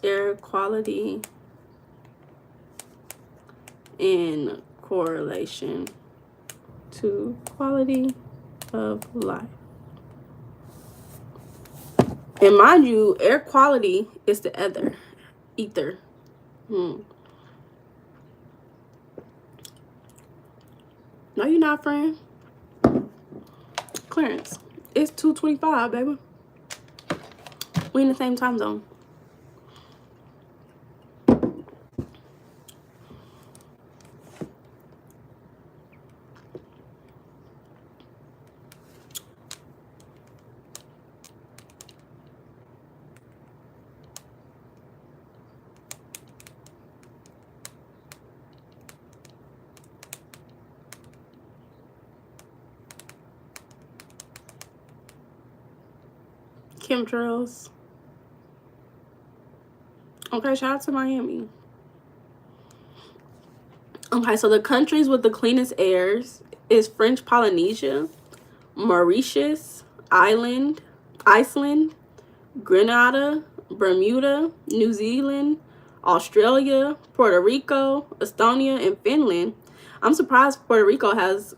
Air quality in correlation to quality of life. And mind you, air quality is the ether. No, you're not, friend. Clarence, it's 2:25, baby. We in the same time zone. Chemtrails. Okay, shout out to Miami. Okay, so the countries with the cleanest airs is French Polynesia, Mauritius, Iceland, Grenada, Bermuda, New Zealand, Australia, Puerto Rico, Estonia, and Finland. I'm surprised Puerto Rico has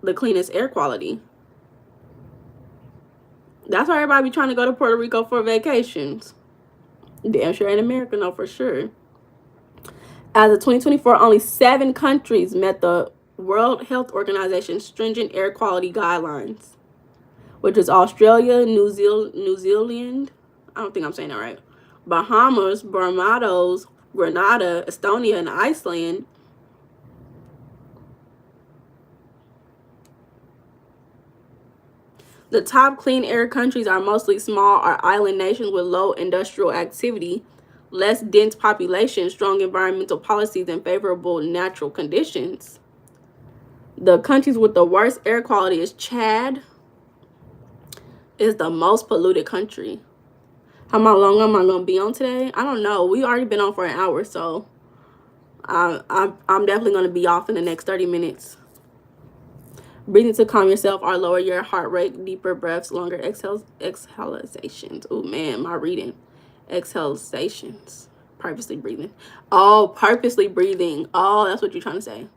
the cleanest air quality. That's why everybody be trying to go to Puerto Rico for vacations. Damn sure in America, no, for sure. As of 2024, only 7 countries met the World Health Organization's stringent air quality guidelines, which is Australia, New Zealand, I don't think I'm saying that right, Bahamas, Barbados, Grenada, Estonia, and Iceland. The top clean air countries are mostly small or island nations with low industrial activity, less dense population, strong environmental policies, and favorable natural conditions. The countries with the worst air quality is Chad. Is the most polluted country. How long am I gonna be on today? I don't know. We already been on for an hour, so I'm definitely gonna be off in the next 30 minutes. Breathing to calm yourself or lower your heart rate, deeper breaths, longer exhalations. Oh man, my reading. Exhalations. Purposely breathing. Oh, purposely breathing. Oh, that's what you're trying to say.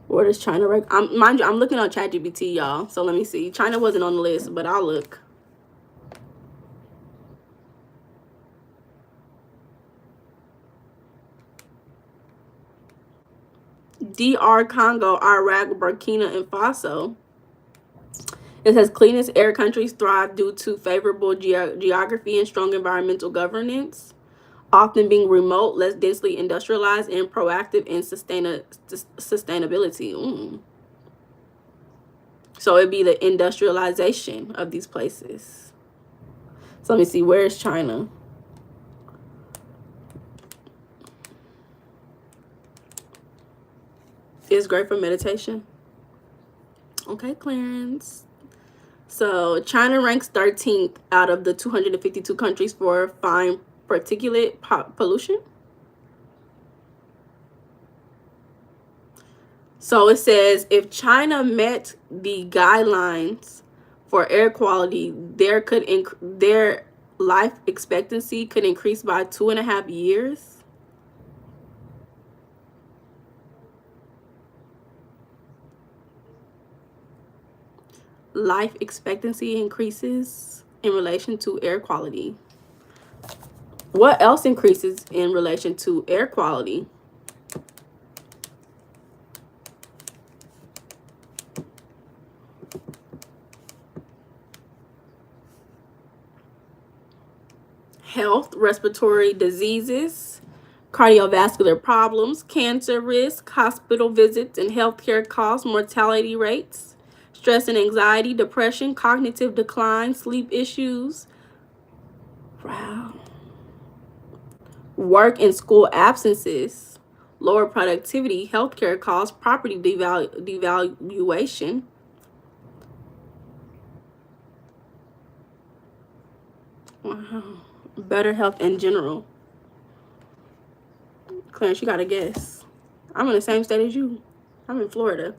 Where does China rank? Mind you, I'm looking on ChatGPT, y'all. So let me see. China wasn't on the list, but I'll look. DR Congo, Iraq, Burkina, and Faso. It says cleanest air countries thrive due to favorable geography and strong environmental governance, often being remote, less densely industrialized, and proactive in sustainability. So it'd be the industrialization of these places. So let me see, where is China? Is great for meditation. Okay, Clarence. So China ranks 13th out of the 252 countries for fine particulate pollution. So it says if China met the guidelines for air quality, their life expectancy could increase by 2.5 years. Life expectancy increases in relation to air quality. What else increases in relation to air quality? Health, respiratory diseases, cardiovascular problems, cancer risk, hospital visits and healthcare costs, mortality rates, stress and anxiety, depression, cognitive decline, sleep issues. Wow. Work and school absences, lower productivity, healthcare costs, property devaluation. Wow. Better health in general. Clarence, you gotta guess. I'm in the same state as you. I'm in Florida.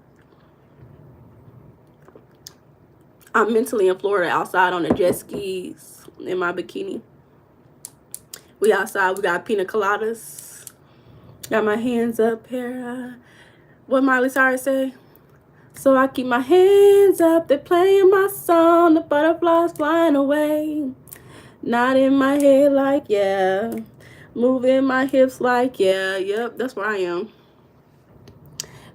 I'm mentally in Florida, outside on the jet skis, in my bikini. We outside, we got pina coladas. Got my hands up here. What Miley Cyrus say? So I keep my hands up, they're playing my song, the butterflies flying away. Not in my head like, yeah. Moving my hips like, yeah. Yep, that's where I am.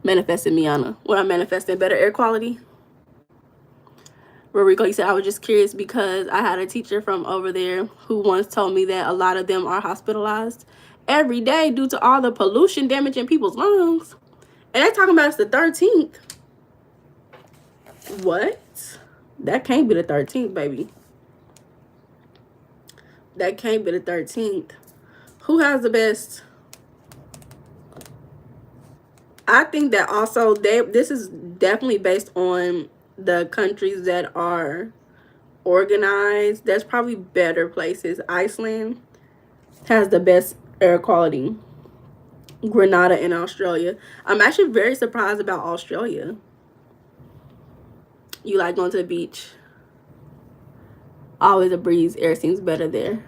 Manifesting Meiana. What I'm manifesting, better air quality. Rico, you said, I was just curious because I had a teacher from over there who once told me that a lot of them are hospitalized every day due to all the pollution damaging people's lungs. And they're talking about it's the 13th. What? That can't be the 13th, baby. That can't be the 13th. Who has the best? I think that also this is definitely based on the countries that are organized. There's probably better places. Iceland has the best air quality. Grenada in Australia. I'm actually very surprised about Australia. You like going to the beach? Always a breeze. Air seems better there.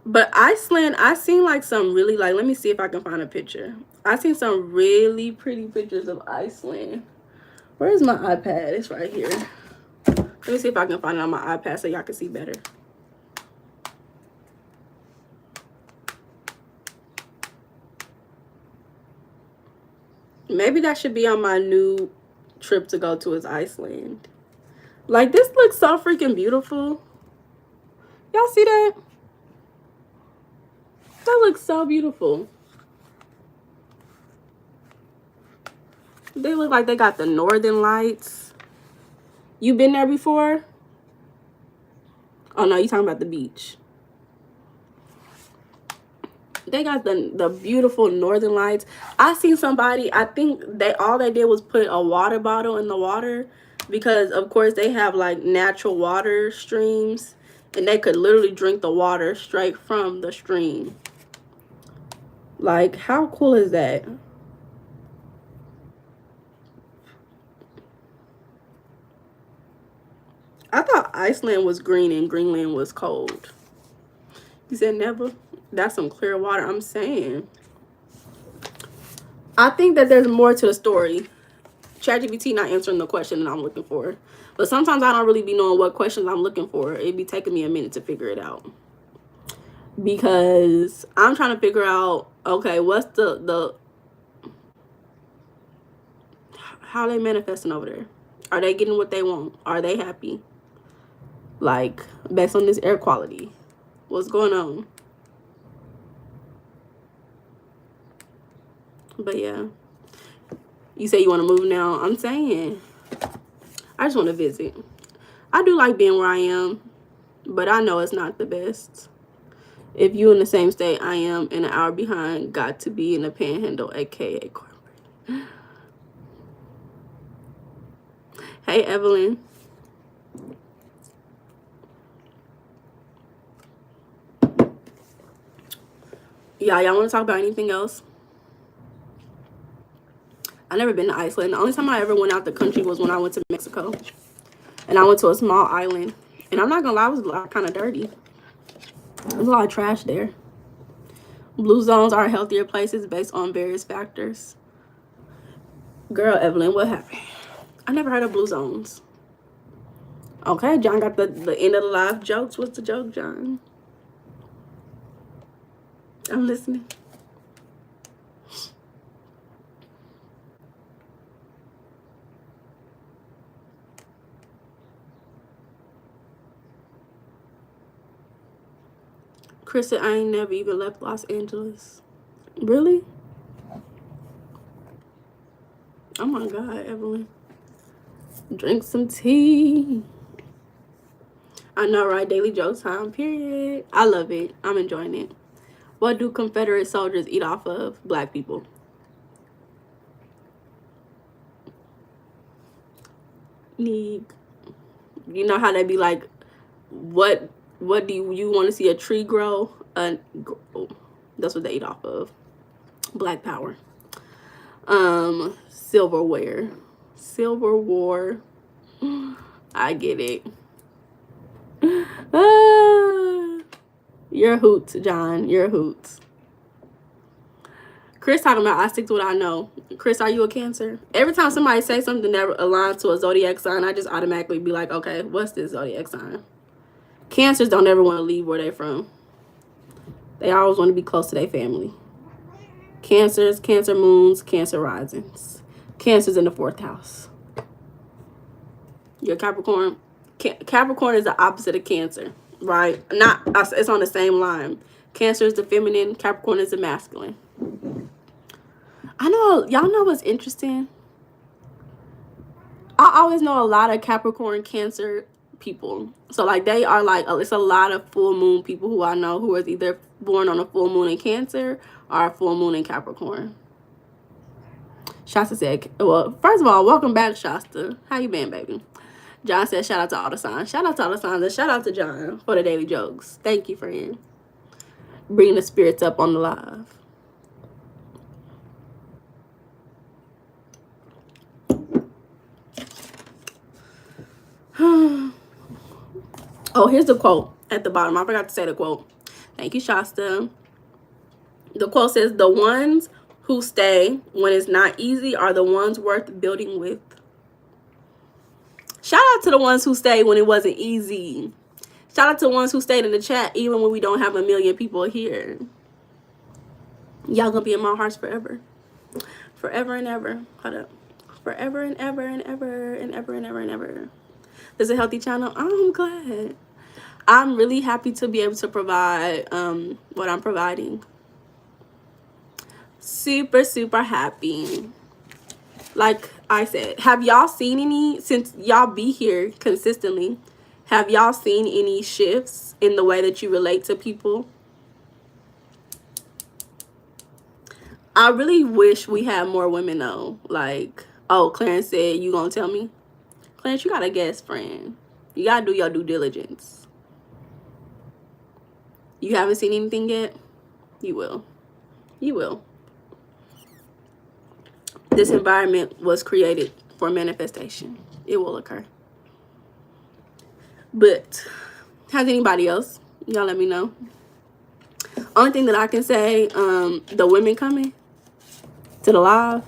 But Iceland, I seen like some really, like, let me see if I can find a picture. I seen some really pretty pictures of Iceland. Where's my iPad? It's right here. Let me see if I can find it on my iPad so y'all can see better. Maybe that should be on my new trip to go to is Iceland. Like, this looks so freaking beautiful. Y'all see that? That looks so beautiful. They look like they got the northern lights. You been there before? Oh no, you talking about the beach. They got the beautiful northern lights. I seen somebody, I think all they did was put a water bottle in the water because of course they have like natural water streams and they could literally drink the water straight from the stream. Like, how cool is that? I thought Iceland was green and Greenland was cold. You said never? That's some clear water. I'm saying. I think that there's more to the story. ChatGPT not answering the question that I'm looking for. But sometimes I don't really be knowing what questions I'm looking for. It'd be taking me a minute to figure it out. because I'm trying to figure out, okay, what's the how they manifesting over there? Are they getting what they want? Are they happy? Like, based on this air quality, what's going on? But yeah, you say you want to move now. I'm saying I just want to visit. I do like being where I am, but I know it's not the best. If you in the same state I am and an hour behind, got to be in the Panhandle, aka corporate. Hey, Evelyn. Y'all want to talk about anything else? I never been to Iceland. The only time I ever went out the country was when I went to Mexico. And I went to a small island. And I'm not gonna lie, it was kind of dirty. There's a lot of trash there. Blue zones are healthier places based on various factors. Girl, Evelyn, what happened? I never heard of blue zones. Okay, John got the end of the live jokes. What's the joke, John? I'm listening. Chris said, I ain't never even left Los Angeles. Really? Oh my God, Evelyn. Drink some tea. I know, right? Daily joke time, period. I love it. I'm enjoying it. What do Confederate soldiers eat off of? Black people. You know how they be like, what do you want to see a tree grow? That's what they eat off of. Black power. Silverware. I get it. You're hoots, John. You're hoots. Chris talking about I stick to what I know. Chris, are you a Cancer? Every time somebody say something that aligns to a zodiac sign, I just automatically be like, okay, what's this zodiac sign? Cancers don't ever want to leave where they're from. They always want to be close to their family. Cancers, Cancer moons, Cancer risings. Cancer's in the 4th house. You're Capricorn. Capricorn is the opposite of Cancer, right? It's on the same line. Cancer is the feminine, Capricorn is the masculine. I know, y'all know what's interesting? I always know a lot of Capricorn, Cancer people. So like they are like, it's a lot of full moon people who I know who is either born on a full moon in Cancer or a full moon in Capricorn. Shasta said, well, first of all, welcome back, Shasta. How you been, baby? John said, shout out to all the signs. Shout out to all the signs, and shout out to John for the daily jokes. Thank you, friend. Bringing the spirits up on the live. Oh, here's the quote at the bottom. I forgot to say the quote. Thank you, Shasta. The quote says, the ones who stay when it's not easy are the ones worth building with. Shout out to the ones who stay when it wasn't easy. Shout out to the ones who stayed in the chat even when we don't have a million people here. Y'all gonna be in my hearts forever. Forever and ever. Hold up. Forever and ever and ever and ever and ever and ever. There's a healthy channel. I'm glad. I'm really happy to be able to provide what I'm providing. Super, super happy. Like I said, have y'all seen any, since y'all be here consistently, have y'all seen any shifts in the way that you relate to people? I really wish we had more women though. Like, oh, Clarence said, you gonna tell me? Clarence, you got a guest friend. You gotta do your due diligence. You haven't seen anything yet? You will. You will. This environment was created for manifestation. It will occur. But has anybody else? Y'all let me know. Only thing that I can say, the women coming to the live,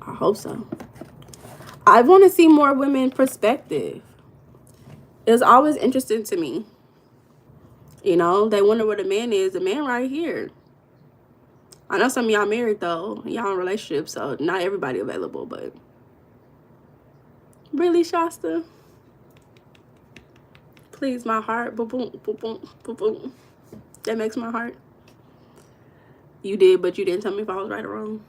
I hope so. I want to see more women perspective. It's always interesting to me. You know, they wonder where the man is. The man right here. I know some of y'all married though. Y'all in relationships, so not everybody available, but really, Shasta? Please, my heart. Boom, boom, boom, boom, boom, boom. That makes my heart. You did, but you didn't tell me if I was right or wrong.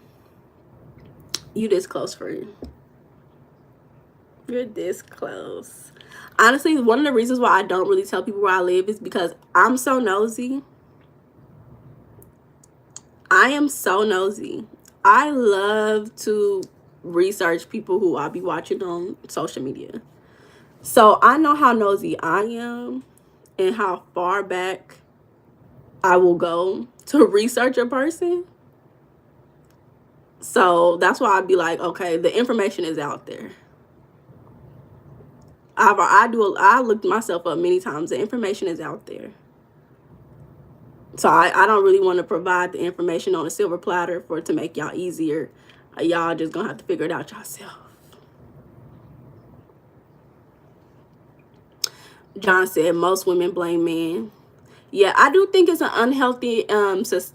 You this close, friend. You're this close. Honestly, one of the reasons why I don't really tell people where I live is because I'm so nosy. I am so nosy. I love to research people who I'll be watching on social media. So I know how nosy I am and how far back I will go to research a person. So that's why I'd be like, okay, the information is out there. I looked myself up many times. The information is out there. So I don't really want to provide the information on a silver platter for it to make y'all easier. Y'all just gonna have to figure it out yourself. John said most women blame men. Yeah, I do think it's an unhealthy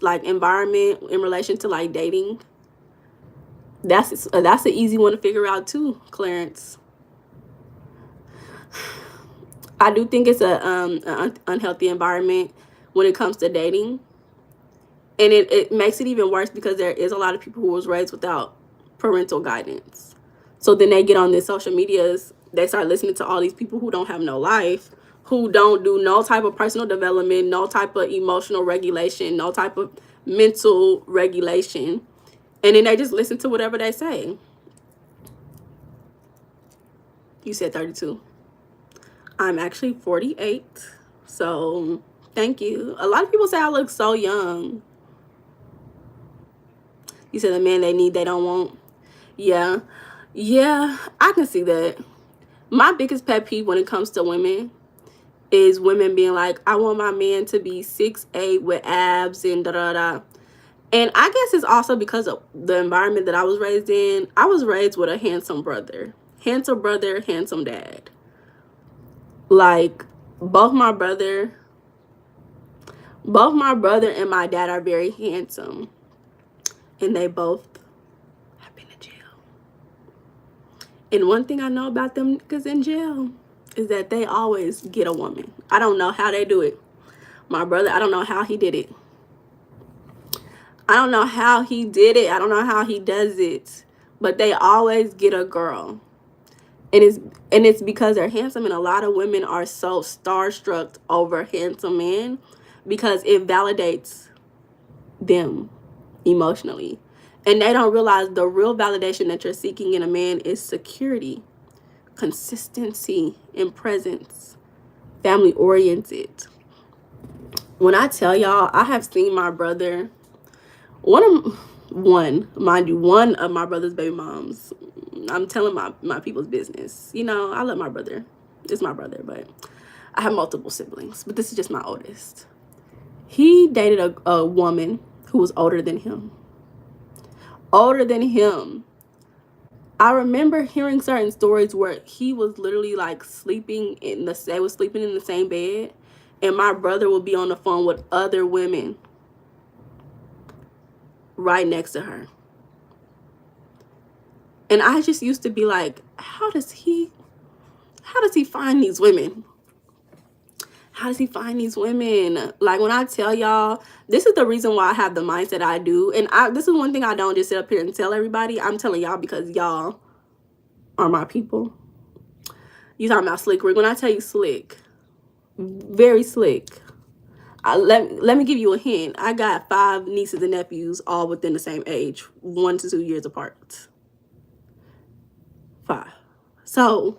like environment in relation to like dating. That's an easy one to figure out too, Clarence. I do think it's an unhealthy environment when it comes to dating. And it makes it even worse because there is a lot of people who was raised without parental guidance. So then they get on their social medias, they start listening to all these people who don't have no life, who don't do no type of personal development, no type of emotional regulation, no type of mental regulation. And then they just listen to whatever they say. You said 32. I'm actually 48. So thank you. A lot of people say I look so young. You said the man they need, they don't want. Yeah. Yeah, I can see that. My biggest pet peeve when it comes to women is women being like, I want my man to be 6'8" with abs and da-da-da. And I guess it's also because of the environment that I was raised in. I was raised with a handsome brother. Handsome brother, handsome dad. Like, both my brother and my dad are very handsome. And they both have been in jail. And one thing I know about them niggas in jail is that they always get a woman. I don't know how they do it. My brother, I don't know how he did it. I don't know how he did it. I don't know how he does it. But they always get a girl. And it's because they're handsome, and a lot of women are so starstruck over handsome men because it validates them emotionally. And they don't realize the real validation that you're seeking in a man is security, consistency, and presence, family oriented. When I tell y'all, I have seen my brother, one of my brother's baby moms. I'm telling my people's business. You know, I love my brother. It's my brother, but I have multiple siblings, but this is just my oldest. He dated a woman who was older than him. Older than him. I remember hearing certain stories where he was literally like sleeping in the same bed, and my brother would be on the phone with other women right next to her. And I just used to be like, how does he find these women? How does he find these women? Like, when I tell y'all, this is the reason why I have the mindset I do. And this is one thing I don't just sit up here and tell everybody. I'm telling y'all because y'all are my people. You talking about slick Rick. When I tell you slick, very slick. Let me give you a hint. I got 5 nieces and nephews all within the same age, 1 to 2 years apart. 5. So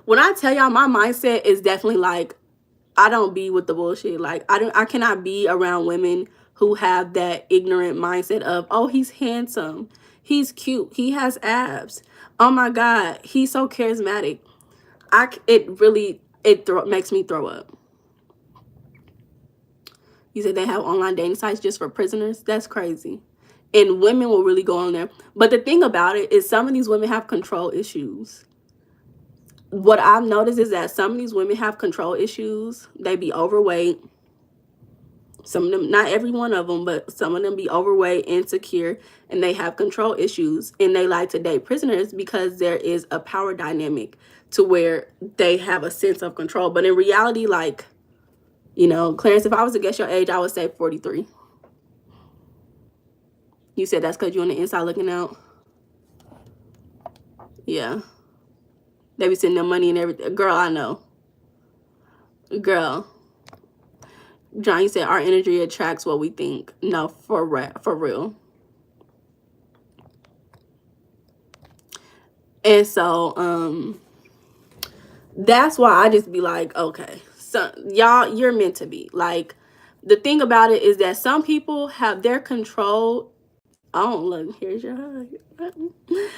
when I tell y'all, my mindset is definitely like, I don't be with the bullshit. Like, I cannot be around women who have that ignorant mindset of, oh, he's handsome, he's cute, he has abs, oh my God, he's so charismatic. It makes me throw up. You said they have online dating sites just for prisoners? That's crazy. And women will really go on there. But the thing about it is some of these women have control issues. What I've noticed is that some of these women have control issues. They be overweight. Some of them, not every one of them, but some of them be overweight, insecure, and they have control issues. And they like to date prisoners because there is a power dynamic to where they have a sense of control. But in reality, like, you know, Clarence, if I was to guess your age, I would say 43. You said that's because you're on the inside looking out? Yeah. They be sending them money and everything. Girl, I know. Girl. John, you said our energy attracts what we think. No, for real. And so, that's why I just be like, okay, so y'all, you're meant to be. Like, the thing about it is that some people have their control. Oh, look, here's your hug.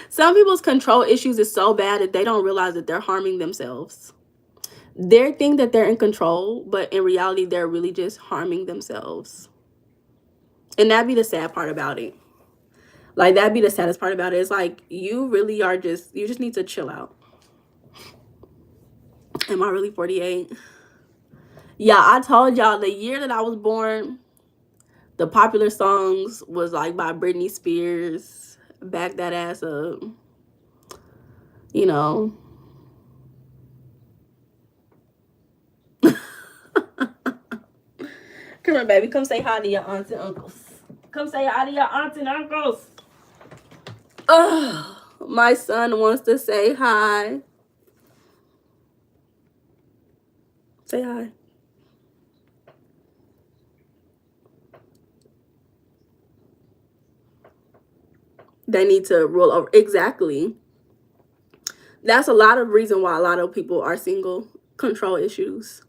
Some people's control issues is so bad that they don't realize that they're harming themselves. They think that they're in control, but in reality, they're really just harming themselves. And that'd be the sad part about it. Like, that'd be the saddest part about it. It's like, you really are just, you just need to chill out. Am I really 48? Yeah, I told y'all the year that I was born, the popular songs was like by Britney Spears. Back that ass up. You know. Come on, baby. Come say hi to your aunts and uncles. Come say hi to your aunts and uncles. Oh, my son wants to say hi. Say hi. They need to roll over. Exactly. That's a lot of reason why a lot of people are single. Control issues.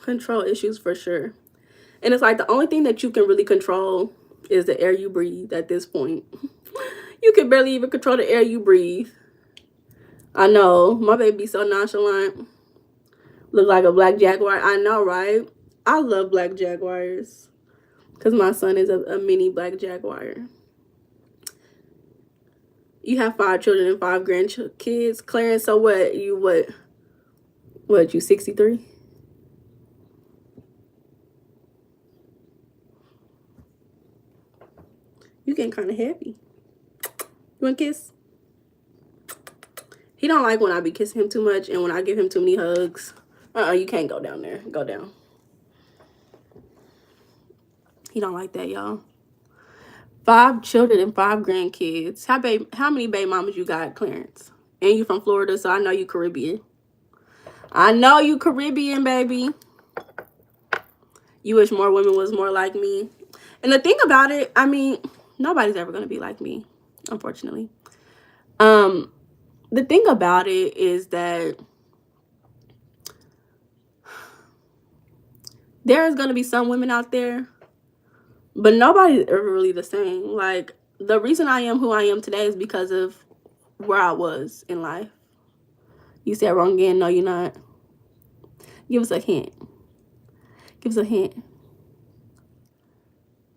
Control issues for sure. And it's like the only thing that you can really control is the air you breathe at this point. You can barely even control the air you breathe. I know. My baby so nonchalant. Look like a black jaguar. I know, right? I love black jaguars. Because my son is a mini black jaguar. You have 5 children and 5 grandkids. Clarence, so what? You 63? You getting kind of heavy. You want a kiss? He don't like when I be kissing him too much and when I give him too many hugs. You can't go down there. Go down. He don't like that, y'all. 5 children and 5 grandkids. How many baby mamas you got, Clarence? And you from Florida, so I know you Caribbean. I know you Caribbean, baby. You wish more women was more like me. And the thing about it, I mean, nobody's ever going to be like me, unfortunately. The thing about it is that there is going to be some women out there, but nobody's ever really the same. Like, the reason I am who I am today is because of where I was in life. You said wrong again. No, you're not. Give us a hint. Give us a hint.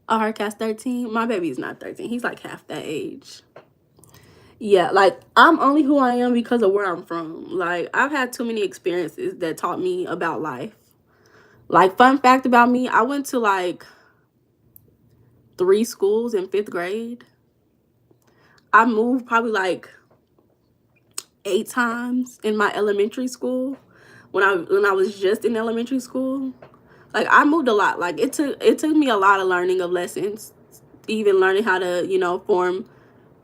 A hard cast 13. My baby's not 13. He's like half that age. Yeah, like, I'm only who I am because of where I'm from. Like, I've had too many experiences that taught me about life. Like, fun fact about me, I went to like 3 schools in 5th grade. I moved probably like 8 times in my elementary school when I was just in elementary school. Like, I moved a lot. Like, it took me a lot of learning of lessons, even learning how to, you know, form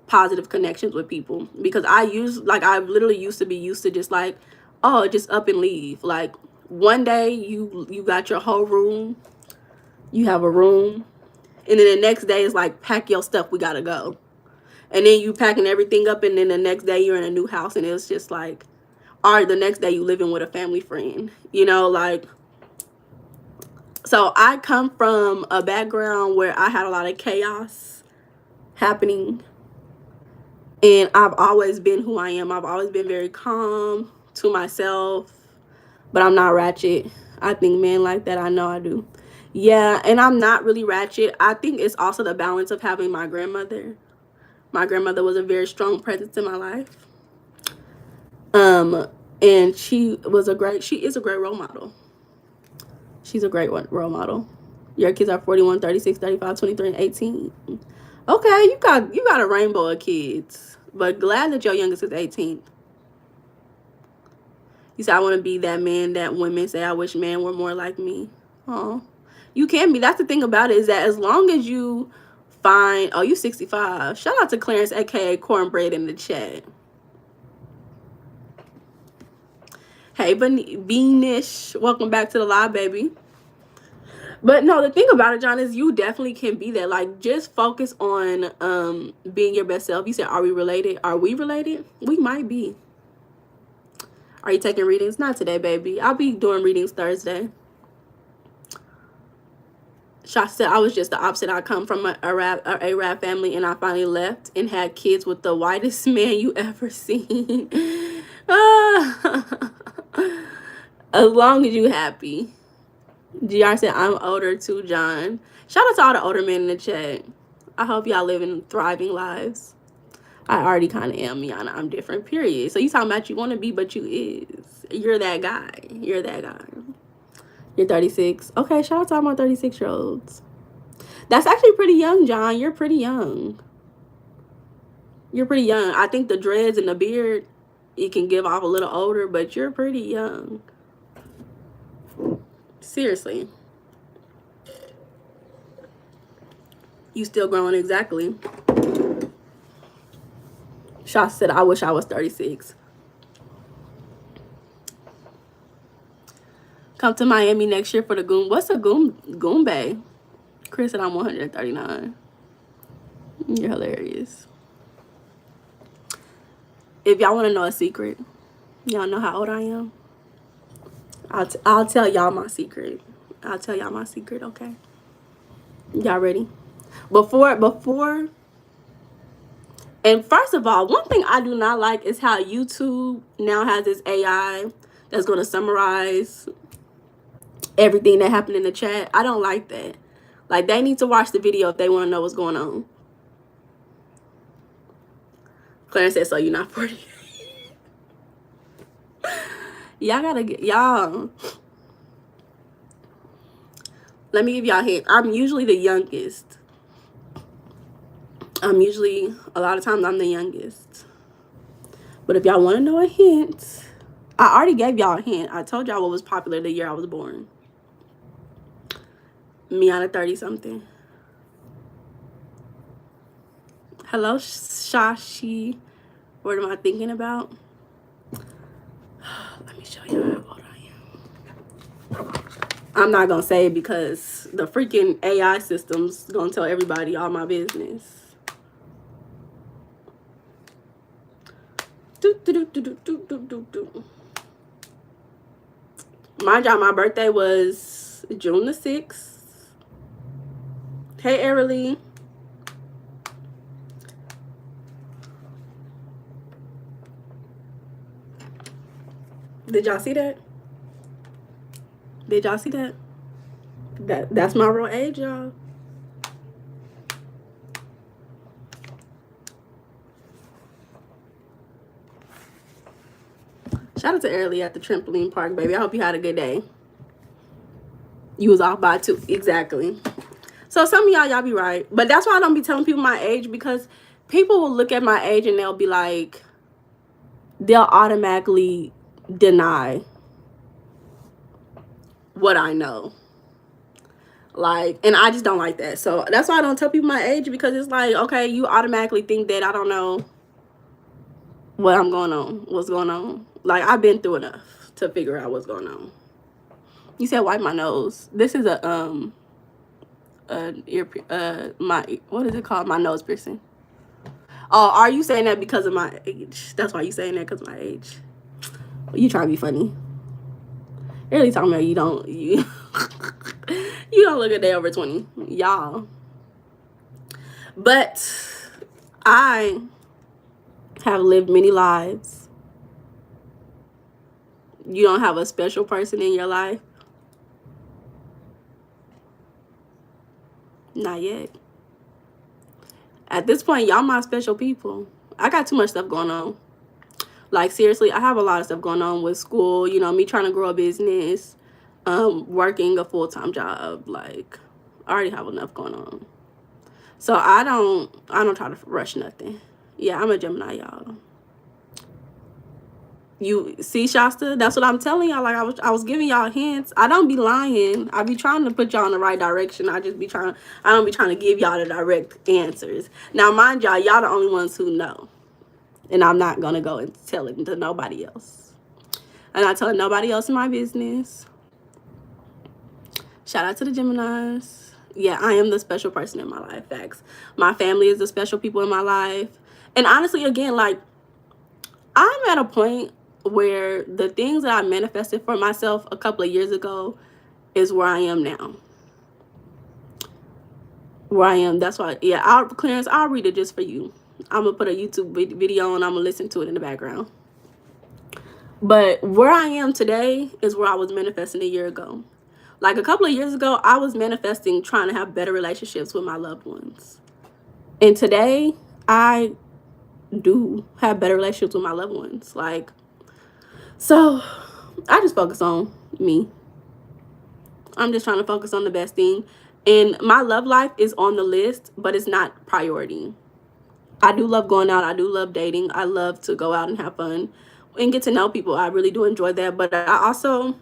positive connections with people, because I literally used to be used to just like, oh, just up and leave. Like, one day you got your whole room, you have a room, and then the next day is like, pack your stuff, we gotta go. And then you packing everything up, and then the next day you're in a new house, and it's just like, all right, the next day you living with a family friend, you know, like. So I come from a background where I had a lot of chaos happening, and I've always been who I am. I've always been very calm to myself, but I'm not ratchet. I think men like that. I know I do. Yeah, and I'm not really ratchet. I think it's also the balance of having my grandmother. My grandmother was a very strong presence in my life. And she is a great role model. She's a great role model. Your kids are 41, 36, 35, 23, and 18. Okay, you got a rainbow of kids. But glad that your youngest is 18. You said, I want to be that man that women say, I wish men were more like me. Oh, you can be. That's the thing about it, is that as long as you find, oh, you 65. Shout out to Clarence, aka Cornbread, in the chat. Hey, Beanish, welcome back to the live, baby. But no, the thing about it, John, is you definitely can be that. Like, just focus on being your best self. You said, are we related? Are we related? We might be. Are you taking readings? Not today, baby. I'll be doing readings Thursday. Shah said, I was just the opposite. I come from a Arab family, and I finally left and had kids with the whitest man you ever seen. As long as you happy. GR said, I'm older too, John. Shout out to all the older men in the chat. I hope y'all living thriving lives. I already kind of am, Meiana. I'm different, period. So you talking about you want to be, but you is. You're that guy. You're that guy. You're 36. Okay, shout out to all my 36-year-olds. That's actually pretty young, John. You're pretty young. You're pretty young. I think the dreads and the beard, it can give off a little older, but you're pretty young. Seriously. You still growing, exactly. Shah said, I wish I was 36. Come to Miami next year for the Goom. What's a Goombay? Chris said, I'm 139. You're hilarious. If y'all want to know a secret, y'all know how old I am? I'll tell y'all my secret. I'll tell y'all my secret, okay? Y'all ready? Before, and first of all, one thing I do not like is how YouTube now has this AI that's going to summarize everything that happened in the chat. I don't like that. Like, they need to watch the video if they want to know what's going on. Clarence said, so you're not 40. Y'all gotta get, y'all. Let me give y'all a hint. I'm usually the youngest. A lot of times I'm the youngest. But if y'all want to know a hint, I already gave y'all a hint. I told y'all what was popular the year I was born. Meiana 30-something. Hello, Shashi. What am I thinking about? Let me show you how old I am. I'm not going to say it because the freaking AI system's going to tell everybody all my business. Mind y'all, my birthday was June the 6th. Hey, Arilee. Did y'all see that? Did y'all see that? That's my real age, y'all. Shout out to Arilee at the trampoline park, baby. I hope you had a good day. You was off by 2. Exactly. So some of y'all be right. But that's why I don't be telling people my age, because people will look at my age and they'll be like, they'll automatically deny what I know. Like, and I just don't like that. So that's why I don't tell people my age, because it's like, okay, you automatically think that I don't know what's going on. Like, I've been through enough to figure out what's going on. You said wipe my nose. This is what is it called? My nose piercing. Oh, are you saying that because of my age? That's why you saying that, because of my age. You trying to be funny. Really talking about you don't look a day over 20, y'all. But I have lived many lives. You don't have a special person in your life? Not yet. At this point, y'all my special people. I got too much stuff going on. Like, seriously, I have a lot of stuff going on with school. You know, me trying to grow a business. working a full-time job. Like, I already have enough going on. So I don't try to rush nothing. Yeah, I'm a Gemini, y'all. You see, Shasta, that's what I'm telling y'all. Like, I was giving y'all hints. I don't be lying. I be trying to put y'all in the right direction. I don't be trying to give y'all the direct answers. Now, mind y'all the only ones who know. And I'm not gonna go and tell it to nobody else. I'm not telling nobody else in my business. Shout out to the Geminis. Yeah, I am the special person in my life. Facts. My family is the special people in my life. And honestly, again, like, I'm at a point where the things that I manifested for myself a couple of years ago is where I am now. Where I am. That's why, yeah, Clarence, I'll read it just for you. I'm going to put a YouTube video and I'm going to listen to it in the background. But where I am today is where I was manifesting a year ago. Like, a couple of years ago, I was manifesting trying to have better relationships with my loved ones. And today, I do have better relationships with my loved ones. Like, so I just focus on me. I'm just trying to focus on the best thing. And my love life is on the list, but it's not priority. I do love going out. I do love dating. I love to go out and have fun and get to know people. I really do enjoy that. But I also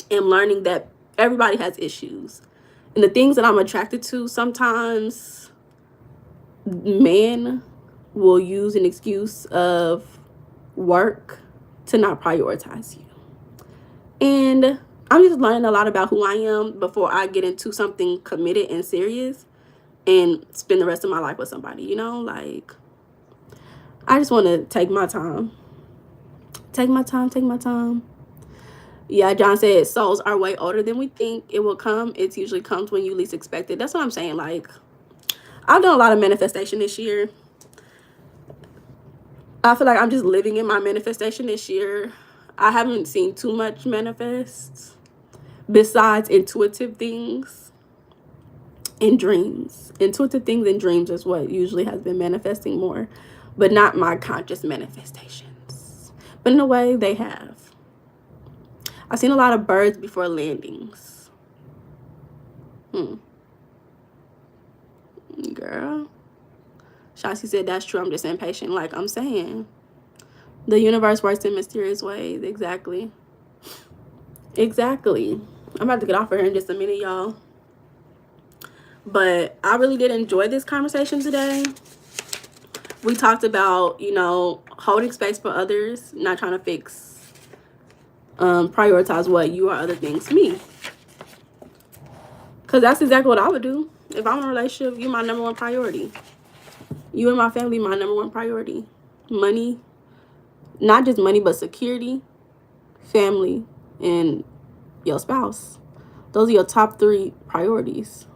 am learning that everybody has issues. And the things that I'm attracted to, sometimes men will use an excuse of work to not prioritize you. And I'm just learning a lot about who I am before I get into something committed and serious and spend the rest of my life with somebody, you know? Like, I just want to take my time. Take my time. Yeah, John said souls are way older than we think. It will come. It usually comes when you least expect it. That's what I'm saying. Like, I've done a lot of manifestation this year. I feel like I'm just living in my manifestation this year. I haven't seen too much manifest besides intuitive things and dreams. Intuitive things and dreams is what usually has been manifesting more, but not my conscious manifestations. But in a way, they have. I've seen a lot of birds before landings. Girl. Shasi said, that's true. I'm just impatient. Like I'm saying, the universe works in mysterious ways. Exactly. I'm about to get off of here in just a minute, y'all. But I really did enjoy this conversation today. We talked about, you know, holding space for others, not trying to prioritize what you or other things, me. Because that's exactly what I would do. If I'm in a relationship, you're my number one priority. You and my family, my number one priority. Money, not just money, but security, family, and your spouse. Those are your top 3 priorities.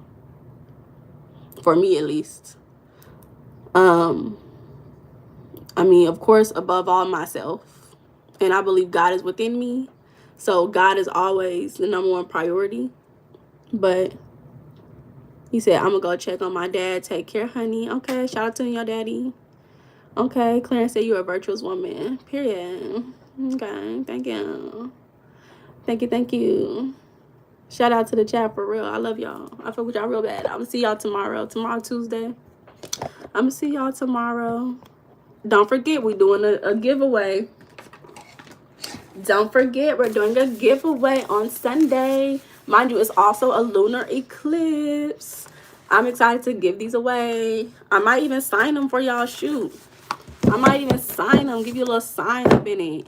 For me, at least. I mean, of course, above all, myself. And I believe God is within me. So God is always the number one priority. But he said, I'm going to go check on my dad. Take care, honey. Okay, shout out to your daddy. Okay, Clarence said you're a virtuous woman. Period. Okay, thank you. Thank you. Shout out to the chat for real. I love y'all. I fuck with y'all real bad. I'm going to see y'all tomorrow. Tomorrow, Tuesday. I'm going to see y'all tomorrow. Don't forget, we're doing a giveaway. Don't forget, we're doing a giveaway on Sunday. Mind you, it's also a lunar eclipse. I'm excited to give these away. I might even sign them for y'all. Shoot. I might even sign them, give you a little sign up in it.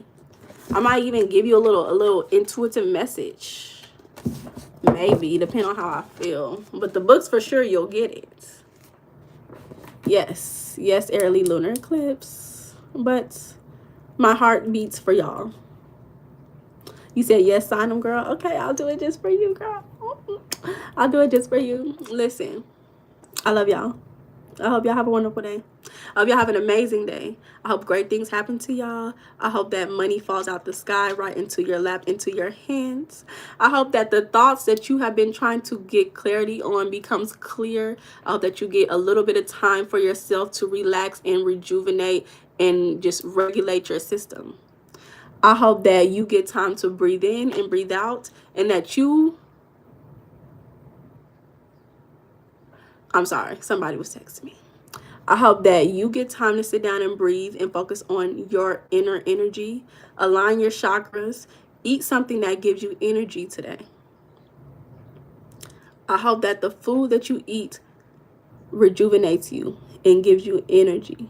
I might even give you a little intuitive message. Maybe, depending on how I feel. But the books, for sure, you'll get it. Yes, early lunar eclipse. But my heart beats for y'all. You said yes, sign them, girl. Okay, I'll do it just for you, girl. I'll do it just for you. Listen, I love y'all. I hope y'all have a wonderful day. I hope y'all have an amazing day. I hope great things happen to y'all. I hope that money falls out the sky right into your lap, into your hands. I hope that the thoughts that you have been trying to get clarity on becomes clear. I hope that you get a little bit of time for yourself to relax and rejuvenate and just regulate your system. I hope that you get time to breathe in and breathe out, and that you... I'm sorry, somebody was texting me. I hope that you get time to sit down and breathe and focus on your inner energy, align your chakras, eat something that gives you energy today. I hope that the food that you eat rejuvenates you and gives you energy.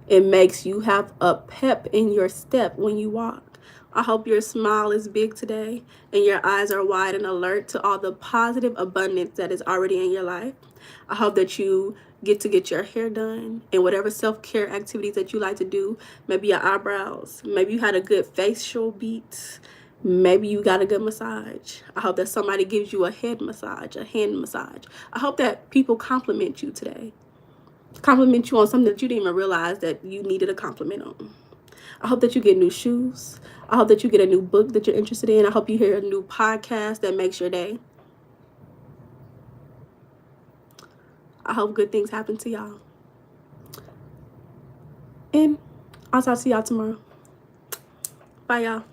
It makes you have a pep in your step when you walk. I hope your smile is big today and your eyes are wide and alert to all the positive abundance that is already in your life. I hope that you get your hair done and whatever self-care activities that you like to do. Maybe your eyebrows. Maybe you had a good facial beat. Maybe you got a good massage. I hope that somebody gives you a head massage, a hand massage. I hope that people compliment you today. Compliment you on something that you didn't even realize that you needed a compliment on. I hope that you get new shoes. I hope that you get a new book that you're interested in. I hope you hear a new podcast that makes your day. I hope good things happen to y'all. And I'll talk to y'all tomorrow. Bye, y'all.